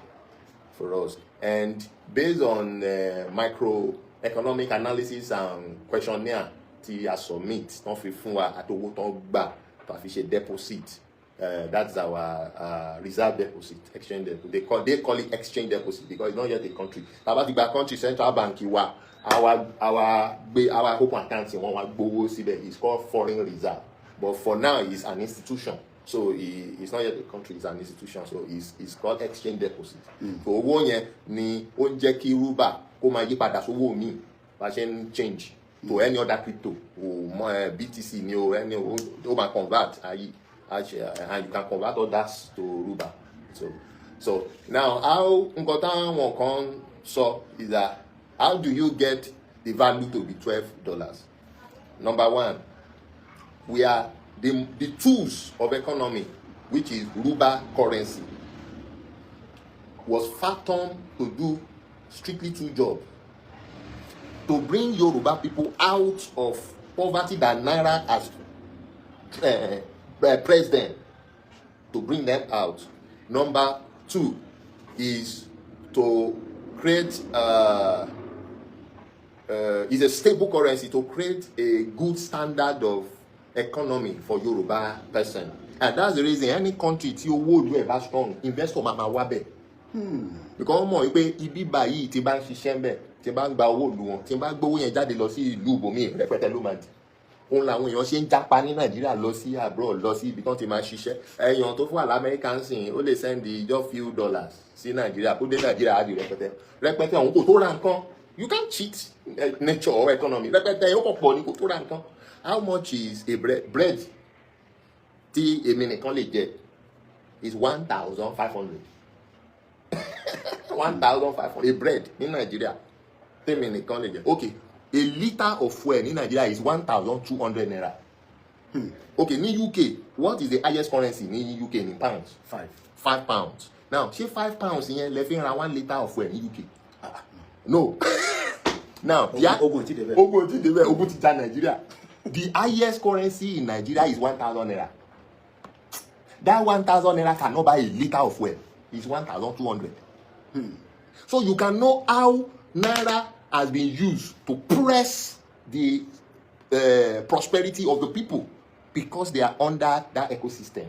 for us. And based on microeconomic analysis and questionnaire, I submit, don't feel fun wa at owó ton gba to fi ṣe deposit. That's our reserve deposit, exchange deposit. They call it exchange deposit because it's not yet a country. About the country central bank wa our open account in one gbowó síbẹ̀ is called foreign reserve. But for now it's an institution. So it's not yet a country, it's an institution. So it's called exchange deposit. So owó yẹn ni ó ń jẹ́ kí Ruba kó máa yí padà sówó mi bá ṣe ń change to any other crypto or BTC ni o any o ma convert and you can convert others to Ruba. So now how nǹkan táwọn kan sọ is that how do you get the value to be $12? Number 1, we are the tools of economy, which is Ruba currency, was fathomed to do strictly 2 jobs. To bring Yoruba people out of poverty that Naira has president, to bring them out. Number 2 is to create is a stable currency, to create a good standard of economy for Yoruba person. And that's the reason any country tí owó ìlú ẹ̀ bá strong, investor máa wá bẹ̀. Because wọ́n mọ̀ wípé ibi báyìí tí bá ń ṣiṣẹ́ ń bẹ̀, tí bá ń gba owó ìlú wọn, tí bá gbówó yẹn jáde lọ sí ìlú ibòmíì rẹpẹtẹ ló máa di. Òun làwọn èèyàn ṣe ń jápa ní Nàìjíríà lọ sí abroad, lọ sí ibi tán ti máa ṣiṣẹ́. Èèyàn tó fún American sìn ó lè send just few dollars sí Nàìjíríà, kó dé Nàìjíríà á di rẹpẹtẹ. Rẹpẹtẹ òun kò tó ra nǹkan. You can't cheat nature or economy. Rẹpẹtẹ ó kọ̀ pọ̀ ní kò tó ra nǹkan. How much is a bread tí èmi nìkan lè jẹ? Is 1,500. 1,500 a bread in Nigeria. Tèmi nìkan lè jẹ. Okay, a liter of fuel in Nigeria is 1,200 naira. Okay, in UK, what is the highest currency in UK in pounds? 5 pounds. Now, say 5 pounds in left in 1 liter of fuel in UK. No. Now, Nigeria. The highest currency in Nigeria is 1,000 naira. That 1,000 naira cannot buy a liter of fuel. It's 1,200. So you can know how Naira has been used to press the prosperity of the people because they are under that ecosystem.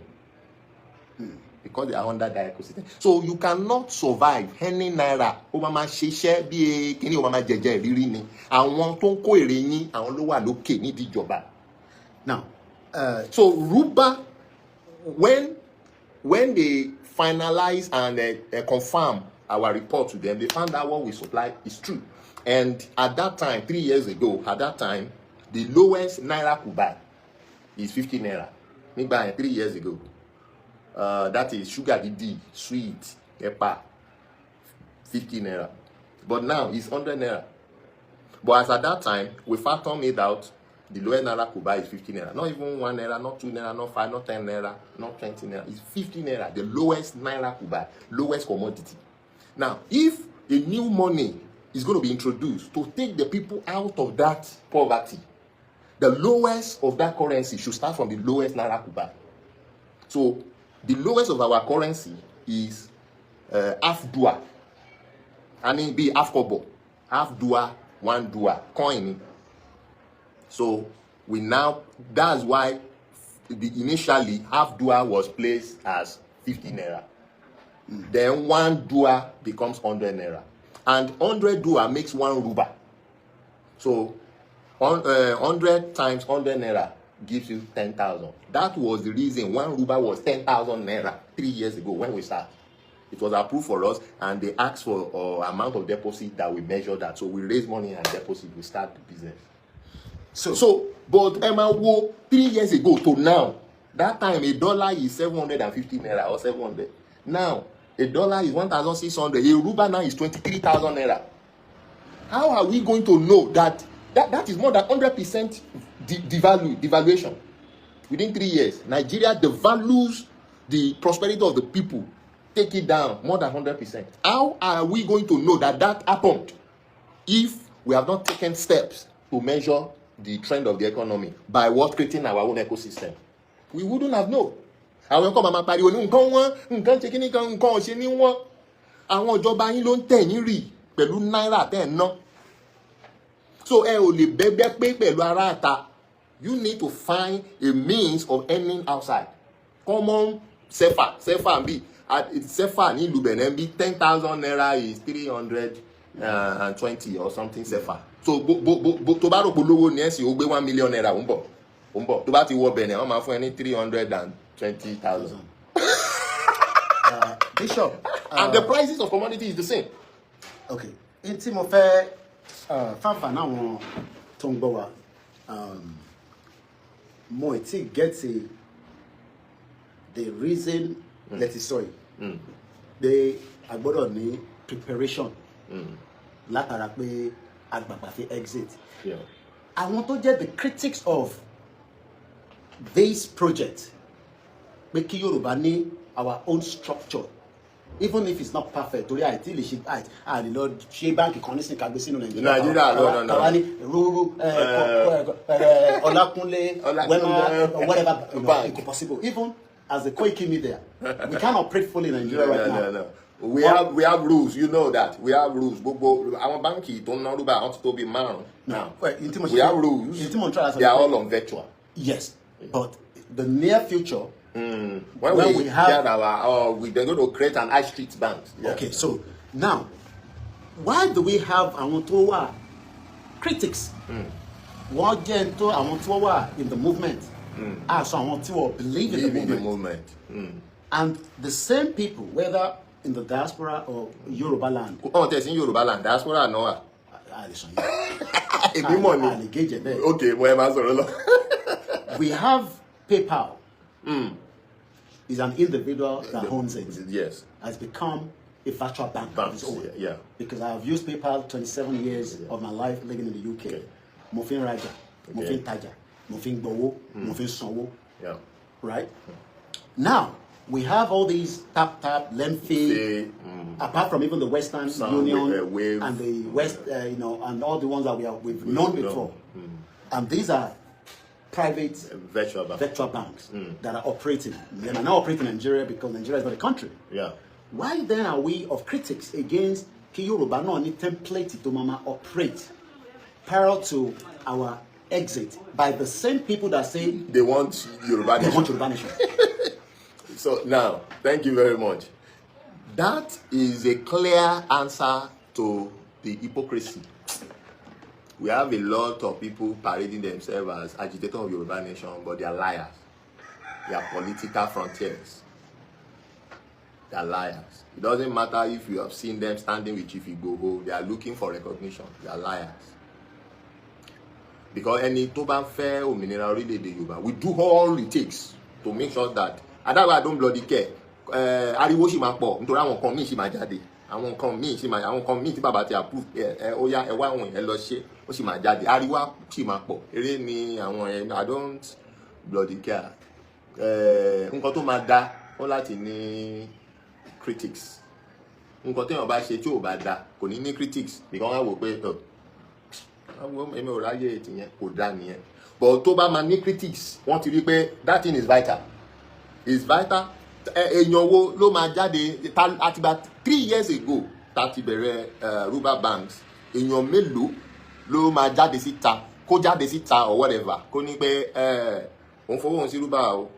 Because they are under that ecosystem. So you cannot survive any Naira. Obama ṣiṣẹ́ bí kíní Obama jẹjẹ rírí ni. Àwọn tó ń kó èrè yín, àwọn ló wà lókè nídìí ìjọba. Now, so Ruba, when they finalize and confirm our report to them, they found out what we supply is true. And at that time, 3 years ago, the lowest Naira could buy is 50 Naira. Me buy 3 years ago. That is sugar DD, sweet, NIPA 50 naira. But now it's 100 naira. But as at that time, we factor it out, the lowest naira could buy is 50 naira. Not even 1 naira, not 2 naira, not 5, not 10 naira, not 20 naira. It's 50 naira, the lowest naira could buy, lowest commodity. Now, if a new money is going to be introduced to take the people out of that poverty, the lowest of that currency should start from the lowest naira could buy. So, the lowest of our currency is half dua. I mean, be half kobo, half dua, 1 dua, coin. So we now, that's why initially half dua was placed as 50 naira. Then 1 dua becomes 100 naira. And 100 dua makes 1 ruba. So 100 times 100 naira gives you 10,000. That was the reason 1 ruba was 10,000 naira 3 years ago when we started. It was approved for us, and they asked for amount of deposit that we measure that. So we raise money and deposit, we start the business. But Emma, 3 years ago to now, that time a dollar is 750 naira or 700. Now a dollar is 1,600. A ruba now is 23,000 naira. How are we going to know that is more than 100% devaluation within 3 years? Nigeria devalues the prosperity of the people. Take it down more than 100%. How are we going to know that happened if we have not taken steps to measure the trend of the economy by what creating our own ecosystem? We wouldn't have known. Àwọn kan máa pariwo ní nǹkan wọn, nǹkan ṣe kíní kan, nǹkan ò ṣe ní wọn. Àwọn ìjọba yín ló ń tẹ̀ yín rì pẹ̀lú náírà tẹ̀ ń ná. So ẹ ò lè bẹ́gbẹ́ pé pẹ̀lú ará àta. You need to find a means of earning outside. Common sefa and be. Sefa ní ìlú Benin bí 10,000 naira is 320 or something sefa. So tó bá rò pé olówó ní ẹ̀sìn ó gbé 1 million naira ń bọ̀. Tó bá ti wọ Benin wọ́n máa fún ẹ ní 320,000. Bishop. And the prices of commodity is the same. Okay. In tí mo fẹ́ fanfa náwọn tó ń gbọ́ wa mo ti get the reason let it sorry. They agbọ́dọ̀ ní preparation látara pé agbàgbà fi exit. Àwọn tó jẹ́ the critics of this project pé kí Yorùbá ní our own structure, even if it's not perfect, torí àìtí lè ṣe àìlè lọ ṣe báńkì kan nísìnyí ká gbé sínú Nàìjíríà káwá ní rúrú Ọlákúnlé whatever, it's possible. Even as the Koiki media, we can't operate fully in Nigeria right now. No. We have rules, you know that. We have rules. Our banki don't know about to be man. Now, we have rules. They are all on virtual. Yes, but the near future, when we have they're going to create an high street bank. Yeah. Okay, so now, why do we have our critics? What gen to our in the movement? So I want to believe in the movement. And the same people, whether in the diaspora or Yoruba land. Oh, there's in Yoruba land, diaspora no. Okay, we have PayPal. Is an individual that owns it. Yes. Has become a virtual bank of its own. Yeah. Because I have used PayPal 27 years of my life living in the UK. Mofin Raja, Mofin Taja, Mofin Bowo, Mofin Sonwo. Yeah. Right? Now, we have all these tap, lengthy, apart from even the Western Union and the West, and all the ones that we've known before. And these are private virtual banks that are operating. They are now operating in Nigeria because Nigeria is not a country. Yeah. Why then are we of critics against Ki Yoruba no any template to mama operate parallel to our exit by the same people that say they want Yoruba Nation. They want Yoruba Nation. So now, thank you very much. That is a clear answer to the hypocrisy. We have a lot of people parading themselves as agitators of Yoruba Nation, but they are liars. They are political frontiers. They are liars. It doesn't matter if you have seen them standing with Chief Igboho. They are looking for recognition. They are liars. Because any Toban fair or mineral orílẹ̀-èdè Yoruba, we do all it takes to make sure that, and that's why I don't bloody care. ariwo sì máa pọ̀ nítorí àwọn nǹkan míì sì máa jáde àwọn nǹkan míì tí bàbá ti approve ó yá ẹ wá àwọn ẹ lọ ṣe ó sì máa jáde ariwo sì máa pọ̀ eré ni àwọn I don't bloody care nǹkan tó máa dá ó láti ní critics nǹkan téèyàn bá ṣe tí ò bá dá kò ní critics nìkan wá wò pé èmi ò ráyè tìyẹn kò dá nìyẹn but tó bá máa ní critics wọ́n ti rí pé that thing is vital èèyàn wo ló máa jáde àtìgbà 3 years ago tá ti bẹ̀rẹ̀ Ruba banks èèyàn mélòó ló máa jáde síta kó jáde síta or whatever kó ní pé òun fowó òun sí Ruba o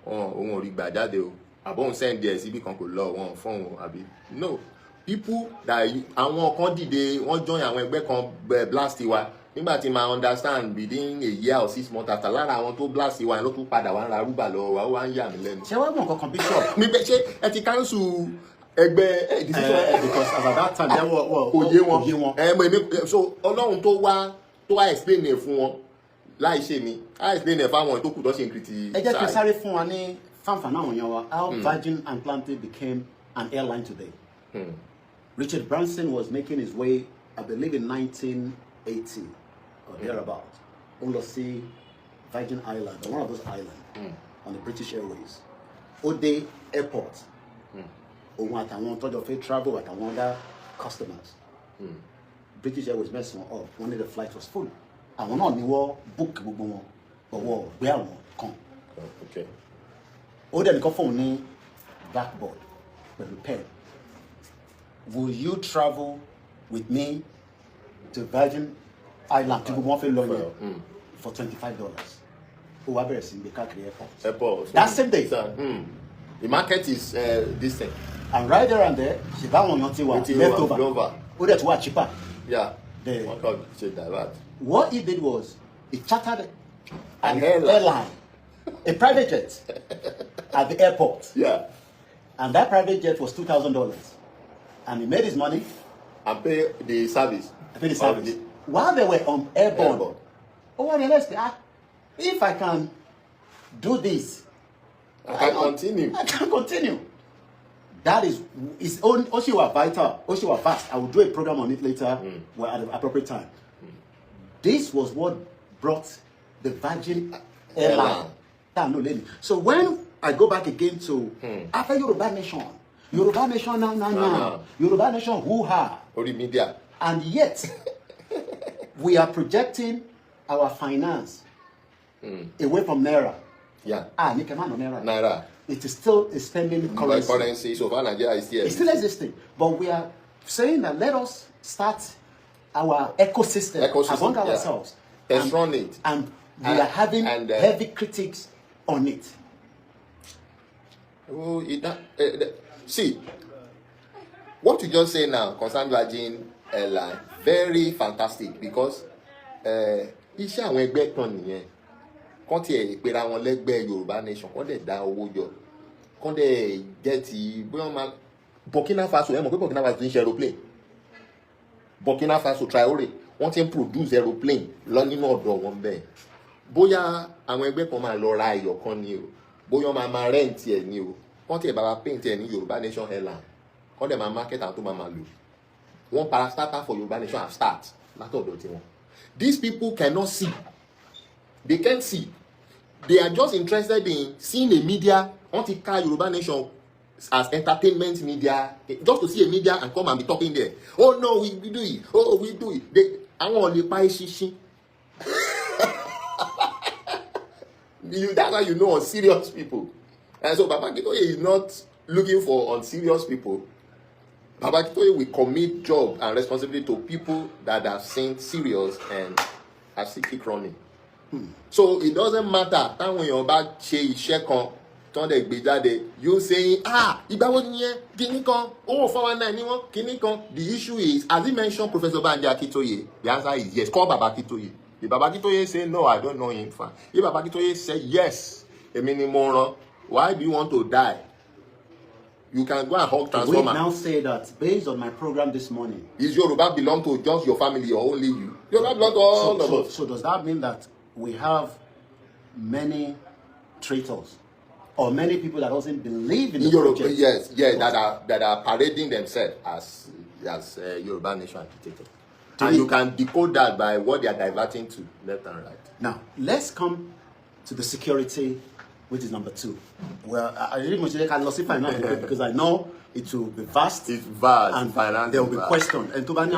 òun ò rí gbà jáde o àbọ̀ òun send ẹ̀ síbi kan kò lọ wọn fún òun àbí no people that àwọn kan dìde wọ́n join àwọn ẹgbẹ́ kan blast wa nígbà tí máa understand within a year or 6 months after lára àwọn tó blast wa ló tún padà wá ń ra Ruba lọ wa ó wá ń yà mí lẹ́nu. ṣé wọ́n mọ̀ kankan bishop. mi bẹ ṣe ẹ ti cancel ẹgbẹ́ because at that time they were kò yé wọn so Ọlọ́run tó wá explain ẹ̀ fún wọn láì ṣe mi á explain ẹ̀ fáwọn tó kù tó ṣe ń criticize. ẹ jẹ́ kí n sáré fún wa ní fanfan àwọn èèyàn wa how Virgin Atlantic became an airline today. Richard Branson was making his way, I believe, in 1980 or thereabout. On the Virgin Island, or one of those islands, on the British Airways. Ode Airport. Òun àtàwọn tó jọ fẹ́ travel àtàwọn other customers. British Airways messed one up. One of the flight was full. Àwọn náà ni wọ́n book gbogbo wọn, ọwọ́ gbé àwọn kan. Okay. Ó dẹ̀ nìkan fóun ní blackboard pẹ̀lú pen. Will you travel with me to Virgin Island to go for $25? Ó wá bẹ̀rẹ̀ sí gbé káàkiri airport. That same day. The market is this thing. And right there and there, she bought one leftover. Ó dẹ̀ tún wà cheaper. Yeah. One can say that. What he did was he chartered an airline, a private jet at the airport. Yeah. And that private jet was $2,000. And he made his money and pay the service. While they were on airborne. Oh, what else? If I can do this, I can continue. That is Oshiwa vital, Oshiwa fast. I will do a program on it later at the appropriate time. This was what brought the Virgin Airline. So when I go back again to after Yoruba Nation, Yoruba Nation now. Yoruba Nation hoo-ha. Media. And yet, we are projecting our finance away from Naira. Yeah. Naira. It is still a spending currency. So far, Nigeria is here. It's still existing. But we are saying that let us start our ecosystem among ourselves. Let's run it. And we are having heavy critics on it. See, what you just say now concerning Virgin Airline, very fantastic because iṣẹ́ àwọn ẹgbẹ́ kan nìyẹn kán tiẹ̀ pera wọn lẹ́gbẹ́ Yorùbá Nation kán dẹ̀ dá owó jọ kán dẹ̀ jẹ́ ti bóyá wọn máa Burkina Faso ẹ mọ̀ pé Burkina Faso ti ń ṣe aeroplane Burkina Faso Traoré wọ́n ti ń produce aeroplane lọ nínú ọ̀dọ̀ wọn bẹ́ẹ̀ bóyá àwọn ẹgbẹ́ kan máa lọ ra ẹyọ kan ni o bóyá wọn máa rent ẹ̀ ni o wọ́n ti ẹ̀ bá wa paint ẹ̀ ní Yorùbá Nation Airline wọ́n dẹ̀ máa market àwọn tó máa lò wọ́n para starter for Yorùbá Nation and start látọ̀dọ̀ tiwọn. These people cannot see. They can't see. They are just interested in seeing a media. Want to call Yoruba Nation as entertainment media, just to see a media and come and be talking there. Oh no, we do it. Oh, we do it. I want to buy shishi. That's how you know unserious people. And so Baba Akintoye is not looking for unserious people. Baba Akintoye will commit job and responsibility to people that are seen serious and are still keep running. So it doesn't matter when you're back share con you saying ìgbà wo nìyẹn kíní kan 419 ni wọ́n kíní kan. The issue is, as he mentioned Professor Banji Akintoye, the answer is yes. Call Baba Akintoye. If Baba Akintoye say no, I don't know him, fine. If Baba Akintoye say yes, why do you want to die? You can go and hug transformer. We now say that based on my program this morning. Is Yoruba belong to just your family or only you? Yoruba belong to all of us. So does that mean that we have many traitors or many people that doesn't believe in the Yoruba, project. yes, that are parading themselves as Yoruba nation architecture. And you can decode that by what they are diverting to left and right. Now, let's come to the security, which is number 2. Well, I really want to classify now because I know it will be vast. It's vast, and there will be questions. And to let me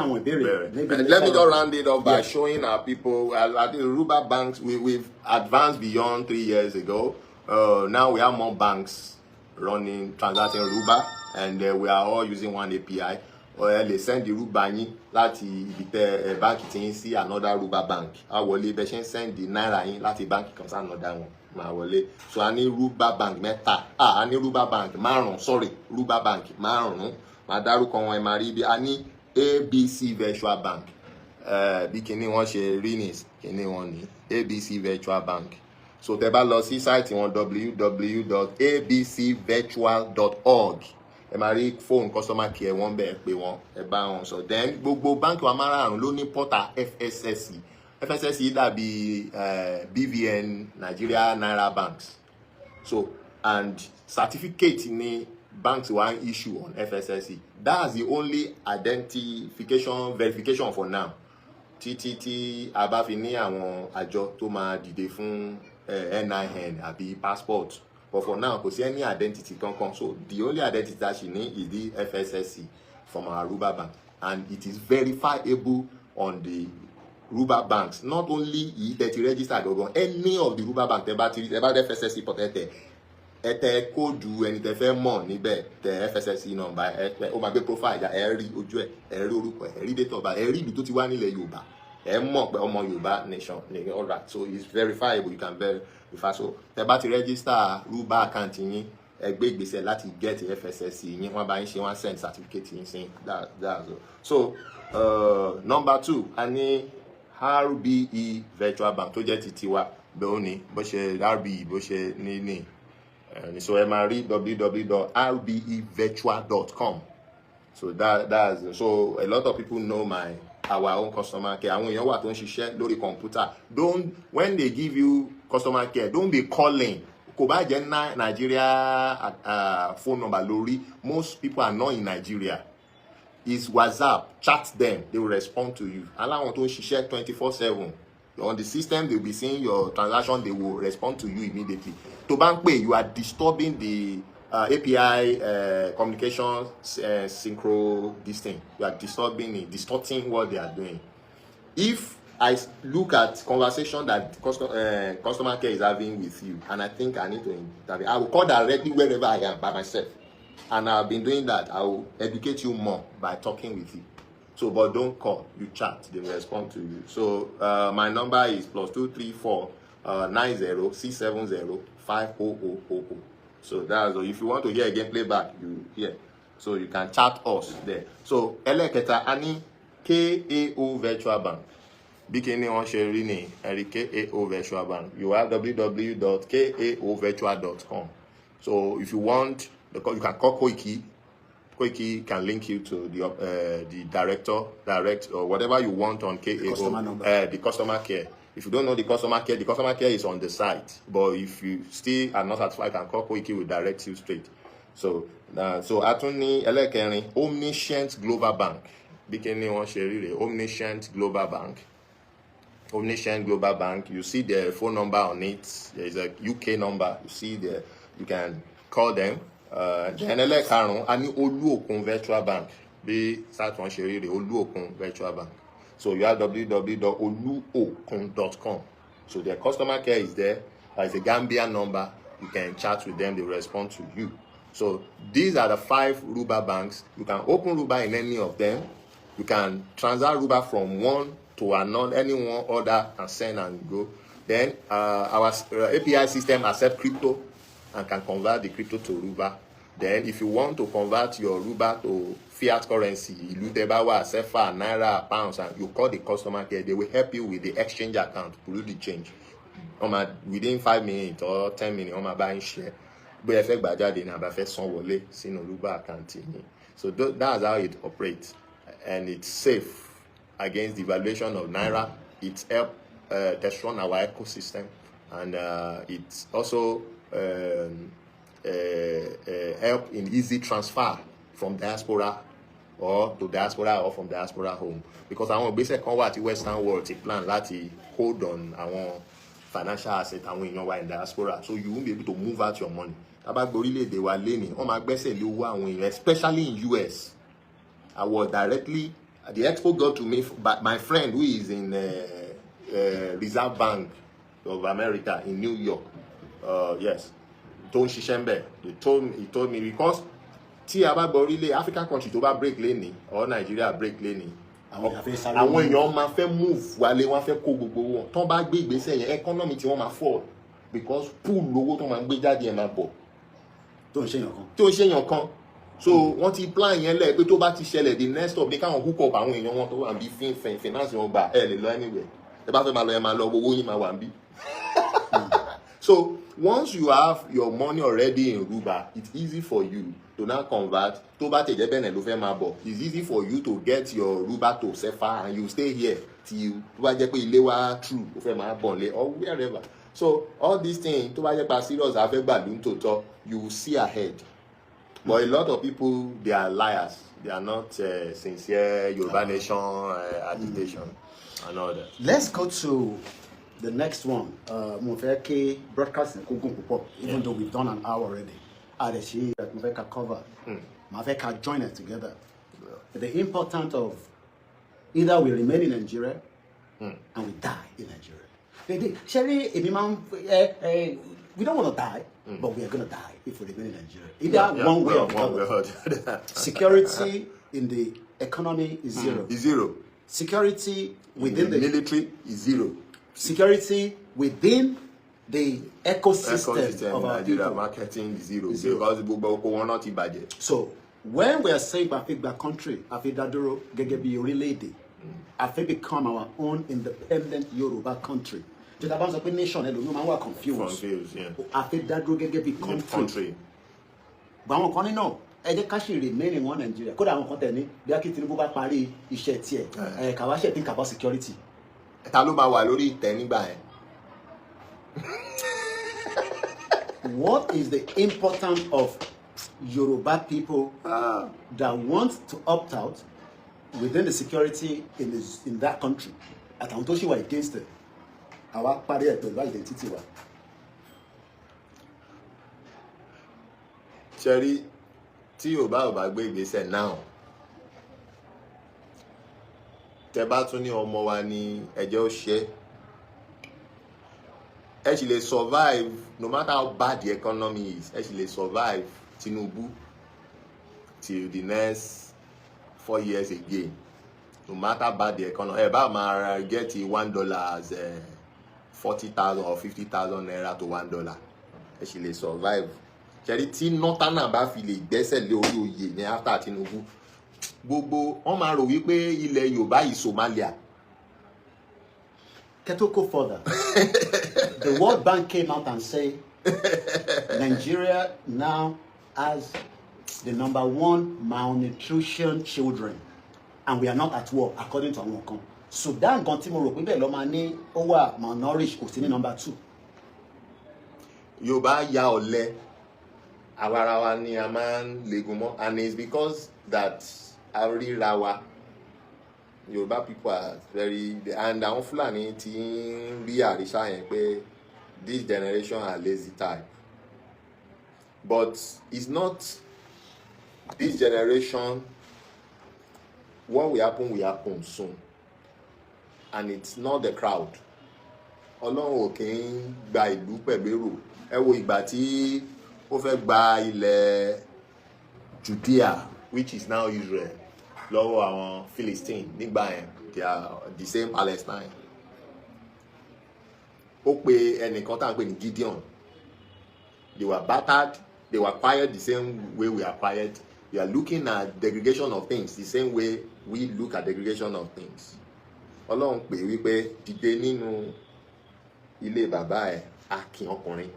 just round it up by showing our people, at the Ruba banks, we've advanced beyond 3 years ago. Now we have more banks running, transacting Ruba, and we are all using one API. They send the Ruba yín láti ibi tẹ́ báńkì tí yín sí another Ruba bank. A wọlé bẹ́ ṣe ń send the naira yín láti báńkì kan sí another one. Ma wọlé. So a ní Ruba bank mẹ́ta. A ní Ruba bank márùn-ún. Sorry, Ruba bank márùn-ún. Ma dárúkọ wọn ẹ máa rí bí a ní ABC Virtual Bank. Bí kíní wọ́n ṣe rí ní kíní wọn ní ABC Virtual Bank. So tẹ́ bá lọ sí site wọn www.abcvirtual.org. ẹ máa rí phone customer care wọ́n bẹ̀ pé wọ́n ẹ bá wọn sọ. Then gbogbo báńkì wa márààrún ló ní portal FSSC. FSSC dàbí BVN Nigeria Naira Banks. So and certificate ni banks wa issue on FSSC. That's the only verification for now. Tí a bá fi ní àwọn àjọ tó máa dìde fún NIN àbí passport. But for now, kò sí any identity kankan. So the only identity that she need is the FSSC from our Ruba bank, and it is verifiable on the Ruba banks. Not only that you register any of the Ruba bank, about the FSSC protected. Ete code and the fair money the FSSC number. O ma be profile eri ojú ẹ, eri orúkọ ẹ, eri date of birth, eri ìlú tó ti wà nílẹ̀ Yorùbá. Ẹ mọ̀ pé ọmọ Yorùbá nation. All right. So it's verifiable. You can verify. So tẹ́ bá ti register Ruba account yín, ẹ gbé ìgbésẹ̀ láti get FSSC yín, wọ́n bá yín ṣe wọ́n send certificate yín sí. That's all. So number 2, a ní RBE Virtual Bank tó jẹ́ ti tiwa bẹ́ẹ̀ ni bó ṣe RBE bó ṣe ní so ẹ máa rí www.rbevirtual.com. So that's so a lot of people know our own customer care. Àwọn èèyàn wà tó ń ṣiṣẹ́ lórí computer. When they give you customer care, don't be calling. Kò bá jẹ́ Nigeria phone number lórí. Most people are not in Nigeria. It's WhatsApp. Chat them. They will respond to you. Aláwọn tó ń ṣiṣẹ́ 24/7. On the system, they will be seeing your transaction. They will respond to you immediately. To bank pay, you are disturbing the API communication synchro this thing. You are distorting what they are doing. If I look at conversation that customer care is having with you, and I think I need to intervene, I will call directly wherever I am by myself. And I've been doing that. I will educate you more by talking with you. So, but don't call, you chat, they will respond to you. So, my number is +234 90 500. So that's all. If you want to hear again playback, you hear. So you can chat us there. So eleketa ani KAO Virtual Bank. Bikini on Sherini, KAO Virtual Bank. You have www.kaovirtual.com. So if you want, you can call Koiki. Koiki can link you to the direct or whatever you want on KAO, the customer care. If you don't know the customer care is on the site. But if you still are not satisfied, you can call Koiki, will direct you straight. So Atuni Elekerin, Omniscient Global Bank. Bikini on Sherry, Omniscient Global Bank. Omniscient Global Bank. You see the phone number on it. There is a UK number. You see there. You can call them. Then Elekarun, Ani Oluokun Virtual Bank. Be start on Sherry, Oluokun Virtual Bank. So you have www.oluokun.com. So their customer care is there. There's a Gambian number. You can chat with them. They will respond to you. So these are the 5 Ruba banks. You can open Ruba in any of them. You can transact Ruba from one to another, any one order and send and go. Then our API system accepts crypto and can convert the crypto to Ruba. Then if you want to convert your Ruba to fiat currency, Ilutebawa, Sefa, Naira, pounds, and you call the customer care, they will help you with the exchange account to do the change. Within 5 minutes or 10 minutes, on my buying share. But effect by that, they never first son wole sino Ruba account. So that's how it operates, and it's safe against the valuation of Naira. It helps test run our ecosystem, and it's also help in easy transfer from diaspora or to diaspora or from diaspora home, because àwọn ìgbésẹ̀ kan wà tí Western world ti plan láti hold on àwọn financial assets àwọn èèyàn wa in diaspora, so you won't be able to move out your money. Tábà gbé orílẹ̀-èdè wa lénìí wọ́n máa gbẹ́sẹ̀ lé owó àwọn èèyàn, especially in US. I was directly, the expo got to me by my friend who is in Reserve Bank of America in New York. Yes, tó ń ṣiṣẹ́ ń bẹ̀. He told me because tí a bá gbọ́ orílẹ̀ African country tó bá break lénìí or Nigeria break lénìí, àwọn èèyàn máa fẹ́ move wálé, wọ́n fẹ́ kó gbogbo wọn. Tán bá gbé ìgbésẹ̀ yẹn, economy tí wọ́n máa fall because pool owó tó máa gbé jáde ẹ̀ máa bọ̀. Tó ń ṣèyàn kan. So wọ́n ti plan yẹn lẹ̀ pé tó bá ti ṣẹlẹ̀ the next stop ní káwọn hook up àwọn èèyàn wọn tó wà bí finance wọn gbà ẹ̀ lè lọ anywhere. Ẹ bá fẹ́ máa lọ ẹ máa lọ owó yín máa wà bí. So once you have your money already in Ruba, it's easy for you to now convert. Tó bá tẹ̀jẹ́ bẹ́ẹ̀ ló fẹ́ máa bọ̀, it's easy for you to get your Ruba to Sefa and you stay here till tó bá jẹ́ pé ilé wa true ó fẹ́ máa bọ̀ lé or wherever. So all these things tó bá jẹ́ pa serious afẹ́ gbàdúrà tó tọ́, you will see ahead. But a lot of people, they are liars. They are not sincere Yoruba Nation agitation and all that. Let's go to the next one. Mufeke broadcasting even though we've done an hour already. ADESHINA Mufeka cover. Mufeka join us together. Yeah. The importance of either we remain in Nigeria and we die in Nigeria. Sherry, we don't want to die, but we are going to die if we remain in Nigeria. Either one way or the other. Security in the economy is zero. Is zero. Security within the military is zero. Security within the ecosystem of our Nigeria people. marketing is zero. Because gbogbo oko wọn náà ti bàjẹ́. So when we are saying Afigba country, Afidaduro Gegebi Orile-ede, Afi become our own independent Yoruba country. To the bounds of the nation, no man were confused. Yeah. Afidaduro Gegebi country. But àwọn kan ní náà, ẹ jẹ́ ká ṣì remain in one Nigeria. Kódà àwọn kan tẹ̀ ní bí a kí Tinubu bá parí iṣẹ́ tiẹ̀, kàwá ṣe think about security. Ta ló máa wà lórí ìtẹ́ nígbà yẹn? What is the importance of Yoruba people that want to opt out within the security in that country? Àtàwọn tó ṣì wà against it. Àwa parí ẹ̀ pẹ̀lú identity wa. Ṣẹ́rí tí Yorùbá ò bá gbé ìgbésẹ̀ náà, tẹ́ bá tún ní ọmọ wa ní ẹ̀jẹ̀ ó ṣe, ẹ sì lè survive no matter how bad the economy is. Ẹ sì lè survive Tinubu till the next 4 years again, no matter bad the economy. Ẹ bá máa get $1 as 40,000 or 50,000 naira to $1. Ẹ sì lè survive. Ṣẹ́rí tí nọ́tánà bá fi lè gbẹ́sẹ̀ lé orí oyè ní after Tinubu, gbogbo wọ́n máa rò wípé ilẹ̀ Yorùbá yìí Somalia. Keto go further. The World Bank came out and said Nigeria now has the #1 malnutrition children, and we are not at war according to àwọn kan. Sudan gan tí mo rò pé bẹ́ẹ̀ ló máa ní ó wà malnourished kò sí ní #2. Yorùbá ya ọ̀lẹ, àwarawa ni a máa ń legun mọ́, and it's because that àríra wa Yorùbá people are very, and àwọn Fúlàní ti ń rí àrísà yẹn pé this generation are lazy type, but it's not this generation. What will happen soon, and it's not the crowd. Ọlọ́run ò kì í gba ìlú pẹ̀lú èrò. Ẹ wo ìgbà tí ó fẹ́ gba ilẹ̀ Judea, which is now Israel, lọ́wọ́ àwọn Philistine nígbà yẹn, they are the same Palestine. Ó pe ẹnìkan tá à ń pè ní Gideon. They were battered, they were quiet the same way we are quiet. We are looking at degradation of things the same way we look at degradation of things. Ọlọ́run pè wípé dìde nínú ilé bàbá ẹ̀, akin ọkùnrin.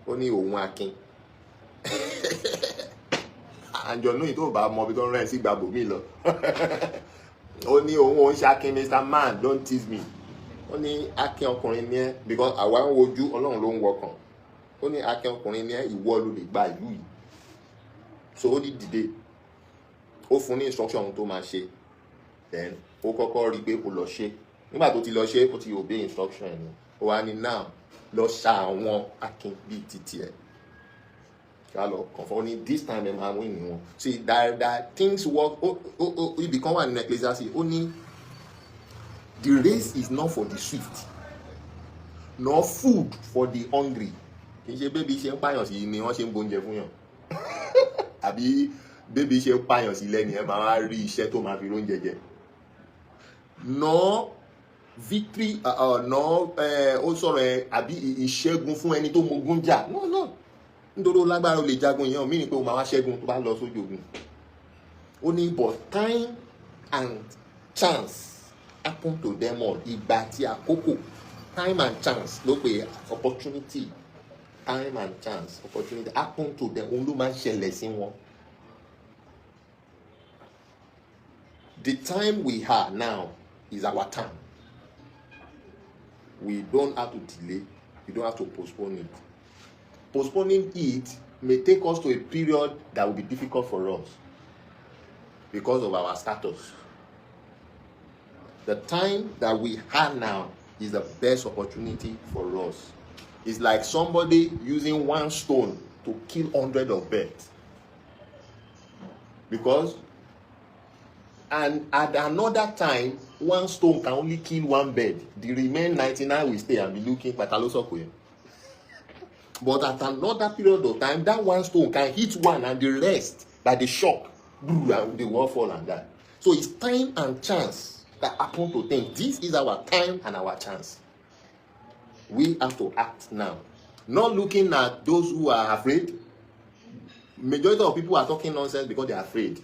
Ó ní òun akin. Àjọ̀nú yìí tó bá mọ ibi tó ń rẹ̀ sí gbàgbọ́ mi lọ. Ó ní òun ṣe akin, Mr. Man, don't tease me. Ó ní akin ọkùnrin ni ẹ́, because àwa ń wojú, Ọlọ́run ló ń wọkàn. ó ní akin ọkùnrin ní ìwọ ló lè gba ìlú yìí. So ó ní dìde, ó fún ní instruction ohun tó máa ṣe, then ó kọ́kọ́ rí pé kó lọ ṣe. Nígbà tó ti lọ ṣe, ó ti obey instruction ẹ̀ ni. Ó wá ní now lọ ṣa àwọn akin bíi títí ẹ̀. Ká lọ confirm ní this time ẹ̀ máa win ni wọn. See that things work. Ibi kan wà ní Ecclesiastes, ó ní the race is not for the swift, nor food for the hungry. Kì í ṣe bébí ṣe ń pààyàn sí ni wọ́n ṣe ń bóúnjẹ fún yàn. Àbí bébí ṣe ń pààyàn sí lẹ́ni ẹ̀ máa wá rí iṣẹ́ tó máa fi róúnjẹ jẹ. Nor victory, nor ó sọ̀rọ̀ ẹ̀ àbí ìṣẹ́gun fún ẹni tó mogun jà. No. Nítorí ó lágbára ó lè jagun yẹn, mí ni pé ó máa wá ṣẹ́gun tó bá lọ sójú ogun. Ó ní but time and chance happen to them all. Ìgbà àti àkókò, time and chance ló pé opportunity, time and chance, opportunity happen to them. Òun ló máa ń ṣẹlẹ̀ sí wọn. The time we are now is our time. We don't have to delay. We don't have to postpone it. Postponing it may take us to a period that will be difficult for us because of our status. The time that we have now is the best opportunity for us. It's like somebody using one stone to kill 100 of birds. Because and at another time, one stone can only kill one bird. The remaining 99 will stay and be looking for Talosokwe. But at another period of time, that one stone can hit one and the rest, by the shock, and they will fall and die. So it's time and chance that happen to things. This is our time and our chance. We have to act now. Not looking at those who are afraid. Majority of people are talking nonsense because they are afraid.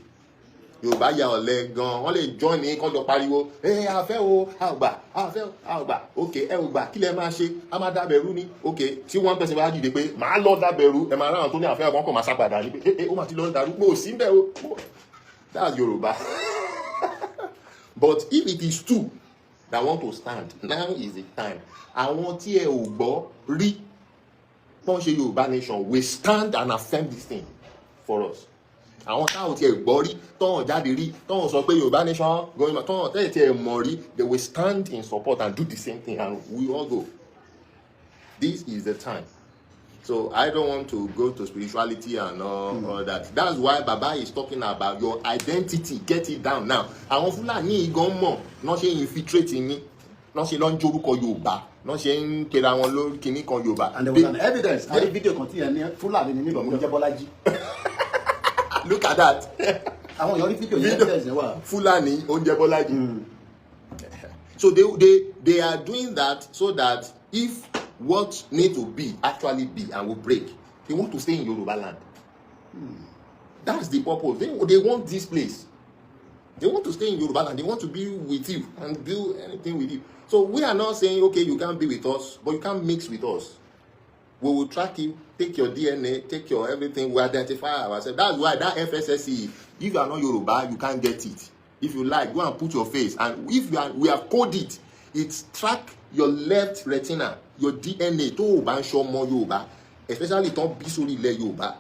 Yorùbá ya ọ̀lẹ gan, wọ́n lè join ní kọ́jọ pariwo, a fẹ́ o, a ò gbà, a fẹ́ o, a ò gbà, okay, ẹ ò gbà, kí lẹ máa ṣe, a máa dábẹ̀rú ni, okay, tí one person bá dìde pé màá lọ dábẹ̀rú, ẹ máa ráhùn tó ní àfẹ́ ọkàn kan máa sápadà ní pé ó máa ti lọ dàrú pé ò sí bẹ́ẹ̀ o. That's Yorùbá. But if it is two that want to stand, now is the time. Àwọn tí ẹ ò gbọ́ rí wọ́n ṣe Yorùbá nation, we stand and affirm this thing for us. Àwọn táwọn tí ẹ gbọ́ rí, tọ́wọ̀n jáde rí, tọ́wọ̀n sọ pé Yorùbá nation going on, tọ́wọ̀n tẹ́lẹ̀ tí ẹ mọ̀ rí, they will stand in support and do the same thing and we all go. This is the time. So I don't want to go to spirituality and all that. That's why Baba is talking about your identity. Get it down now. Àwọn Fúlàní gan mọ̀, náà ṣe infiltrate ní, náà ṣe lọ ń jorúkọ Yorùbá, náà ṣe ń pera wọn lórí kìíní kan Yorùbá. And there was an evidence. I did video content ní Fúlàní ní nígbà mo jẹ́ Bọ́lájí. Look at that. Àwọn èèyàn rí fídíò yẹn evidence yẹn wà. Fúlàní oúnjẹ Bọ́lájí. So they are doing that so that if what need to be actually be and will break, they want to stay in Yoruba land. That's the purpose. They want this place. They want to stay in Yoruba land. They want to be with you and do anything with you. So we are not saying, okay, you can't be with us, but you can't mix with us. We will track you, take your DNA, take your everything. We identify ourselves. That's why that FSSE, if you are not Yoruba, you can't get it. If you like, go and put your face. And if you are, we have coded it. It's track your left retina, your DNA. To o bá ń ṣe ọmọ Yorùbá, especially tó bí sórí ilẹ̀ Yorùbá.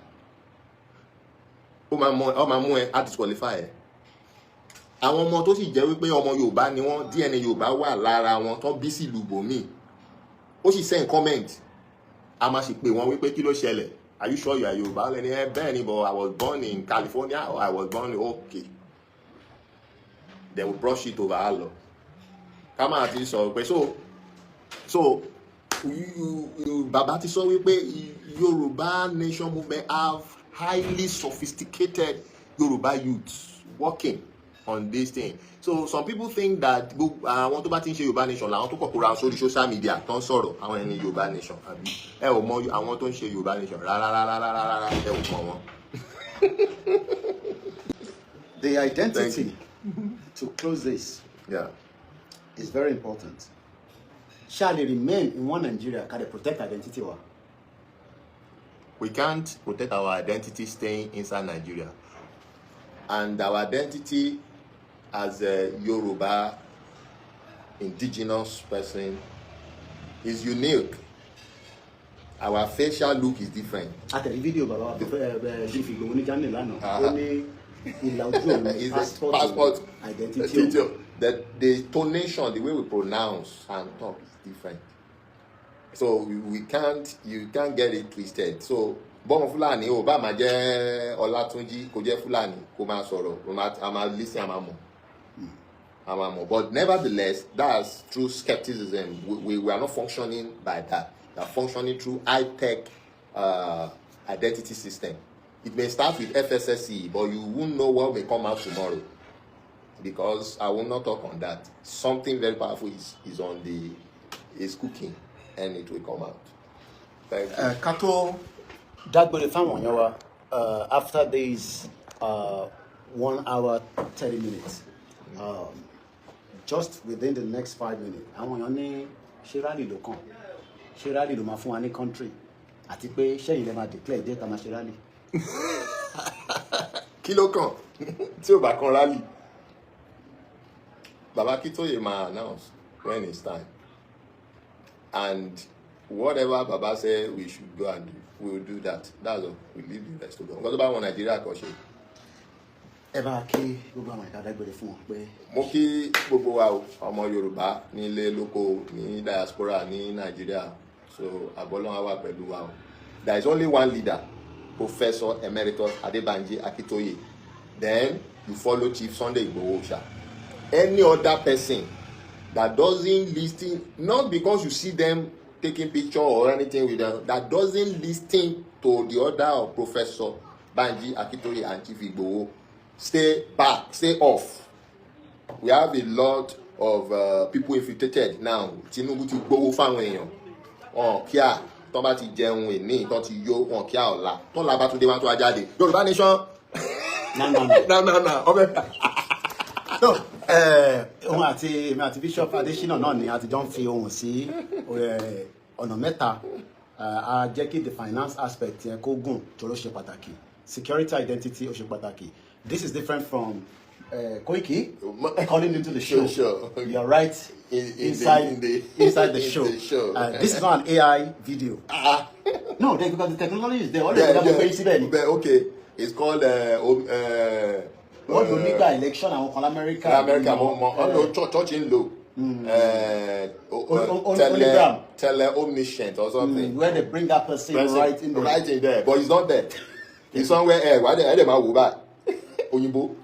Ó máa mú ẹ á disqualify ẹ. Àwọn ọmọ tó sì jẹ́ wípé ọmọ Yorùbá ni wọ́n, DNA Yorùbá wà lára wọn tó bí sí ìlú bòmíì. Ó sì send comment. A máa sì pè wọ́n wípé kí ló ṣẹlẹ̀? Are you sure you are Yorùbá? Lẹ́ni ẹ bẹ́ẹ̀ ni, but I was born in California or I was born in okay. They will brush it over all. Come on, this so Baba ti sọ wípé Yoruba nation movement have highly sophisticated Yoruba youths working on this thing. So some people think that àwọn tó bá ti ń ṣe Yoruba nation làwọn tó kọ̀kọ́ra sórí social media tó ń sọ̀rọ̀ àwọn ẹni Yoruba nation àbí ẹ ò mọ àwọn tó ń ṣe Yoruba nation rárá ẹ ò mọ wọn. The identity to close this, is very important. Shall they remain in one Nigeria? Can they protect identity? We can't protect our identity staying inside Nigeria. And our identity as a Yoruba indigenous person is unique. our facial look is different. Àtẹ̀rí fídíò bàbá wa ṣe fi gbòó ní Germany lánàá. Ó ní ìlà ojú òun passport identity. The tonation, the way we pronounce and talk is different. So you can't get it twisted. So bọ́n Fúlàní ò bá máa jẹ́ Ọlátúnjí kò jẹ́ Fúlàní kò máa sọ̀rọ̀ a máa listen a máa mọ̀. But nevertheless, that's through skepticism. We are not functioning by that. We are functioning through high-tech identity system. It may start with FSSE, but you won't know what may come out tomorrow, because I will not talk on that. Something very powerful is cooking, and it will come out. Thank you. Kato dágbére fáwọn èèyàn wa after this 1 hour 30 minutes, just within the next 5 minutes, àwọn èèyàn ní ṣé rally ló kàn, ṣé rally ló máa fún wa ní country, àti pé ṣẹ́yìn lè máa declare dé ká máa ṣe rally. Kí ló kàn tí ò bá kan rally? Baba Akintoye ma announce when it's time, and whatever Baba say we should go and do, we will do that. That's all. We leave the rest to go. Because about Nigeria kò ṣe. Ẹ bá kí gbogbo àwọn ìka dágbére fún wọn pé. Mo kí gbogbo wa ọmọ Yorùbá ní ilé lóko ní diaspora ní Nigeria. So Abolon wà pẹ̀lú wa. There is only one leader, Professor Emeritus Adebanji Akintoye. Then you follow Chief Sunday Igboho Oòṣà. Any other person that doesn't listen, not because you see them taking picture or anything with them, that doesn't listen to the order of Professor Banji Akintoye and Chief Igboho, stay back, stay off. We have a lot of people infiltrated now. Tinubu ti gbowó fáwọn èèyàn. Kíá tó bá ti jẹun ìní tó ti yó wọn kíá ọ̀la tó la bá tún dé wọn tó ajáde. Yorùbá nation. No. Òun àti èmi àti Bishop Adeshina náà ni a ti jọ ń fi ohùn sí ọ̀nà mẹ́ta. A jẹ́ kí the finance aspect yẹn kó gùn tó ló ṣe pàtàkì. Security identity ó ṣe pàtàkì. This is different from Koiki calling into the show. Sure. You're right. Inside the show. This is not an AI video. No, because the technology is there. Okay, it's called what do you need that election àwọn kan America church in low. Tele omniscient or something. Where they bring that person right in there, but he's not there. He's somewhere else. Why they ma wo ba oyinbo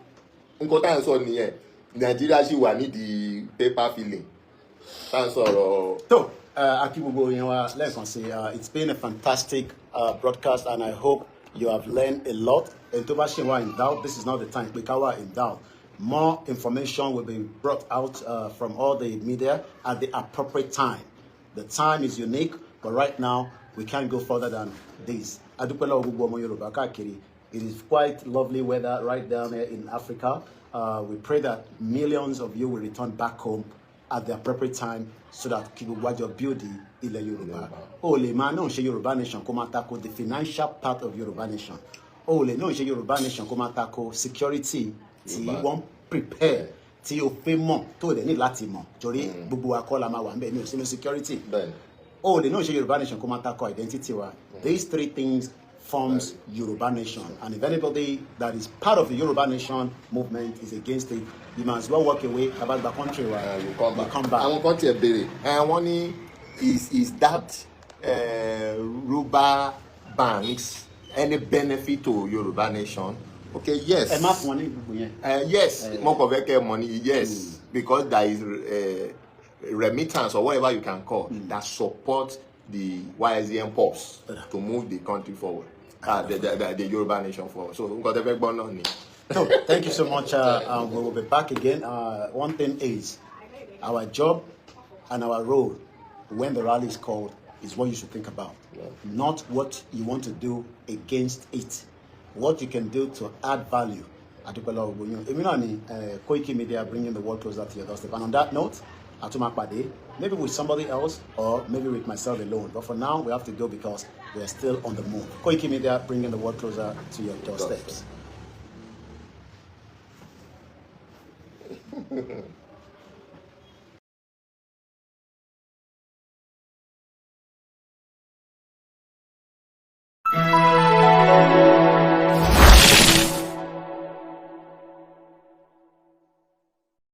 nǹkan tá ń sọ nìyẹn. Nigeria ṣì wà ní the paper filling. Tá ń sọ̀rọ̀ tó akí gbogbo yẹn wá lẹ́ẹ̀kan sí it's been a fantastic broadcast, and I hope you have learned a lot. And to Bashiwa in doubt, this is not the time. Pekawa in doubt. More information will be brought out from all the media at the appropriate time. The time is unique, but right now we can't go further than this. Adupela Ogubo Omo Yoruba Kakiri. It is quite lovely weather right down there in Africa. We pray that millions of you will return back home at the appropriate time so that Kibuwajo beauty Ile Yoruba. Ole man no Yoruba nation come tackle the financial part of Yoruba nation. Ole no Yoruba nation come tackle security tí wọ́n prepare tí o fẹ́ mọ̀ tó dẹ̀ ní láti mọ̀ torí gbogbo wa kọ́ la máa wà ńbẹ̀ ní òsínú security. Ole no Yoruba nation come tackle identity wa. These three things forms Yoruba nation, and if anybody that is part of the Yoruba nation movement is against it, you must well walk away about the country where you come back. I want to be one is that Ruba banks any benefit to Yoruba nation? Okay, yes. Yes, more of money, yes, because there is remittance or whatever you can call that support the YSDM pops to move the country forward, the Yoruba nation forward. So, thank you so much. We will be back again. One thing is, our job and our role when the rally is called is what you should think about, not what you want to do against it. What you can do to add value. Koiki Media bringing the world closer to your doorstep. And on that note, maybe with somebody else or maybe with myself alone. But for now, we have to go because we are still on the move. Koiki Media bringing the world closer to your doorsteps.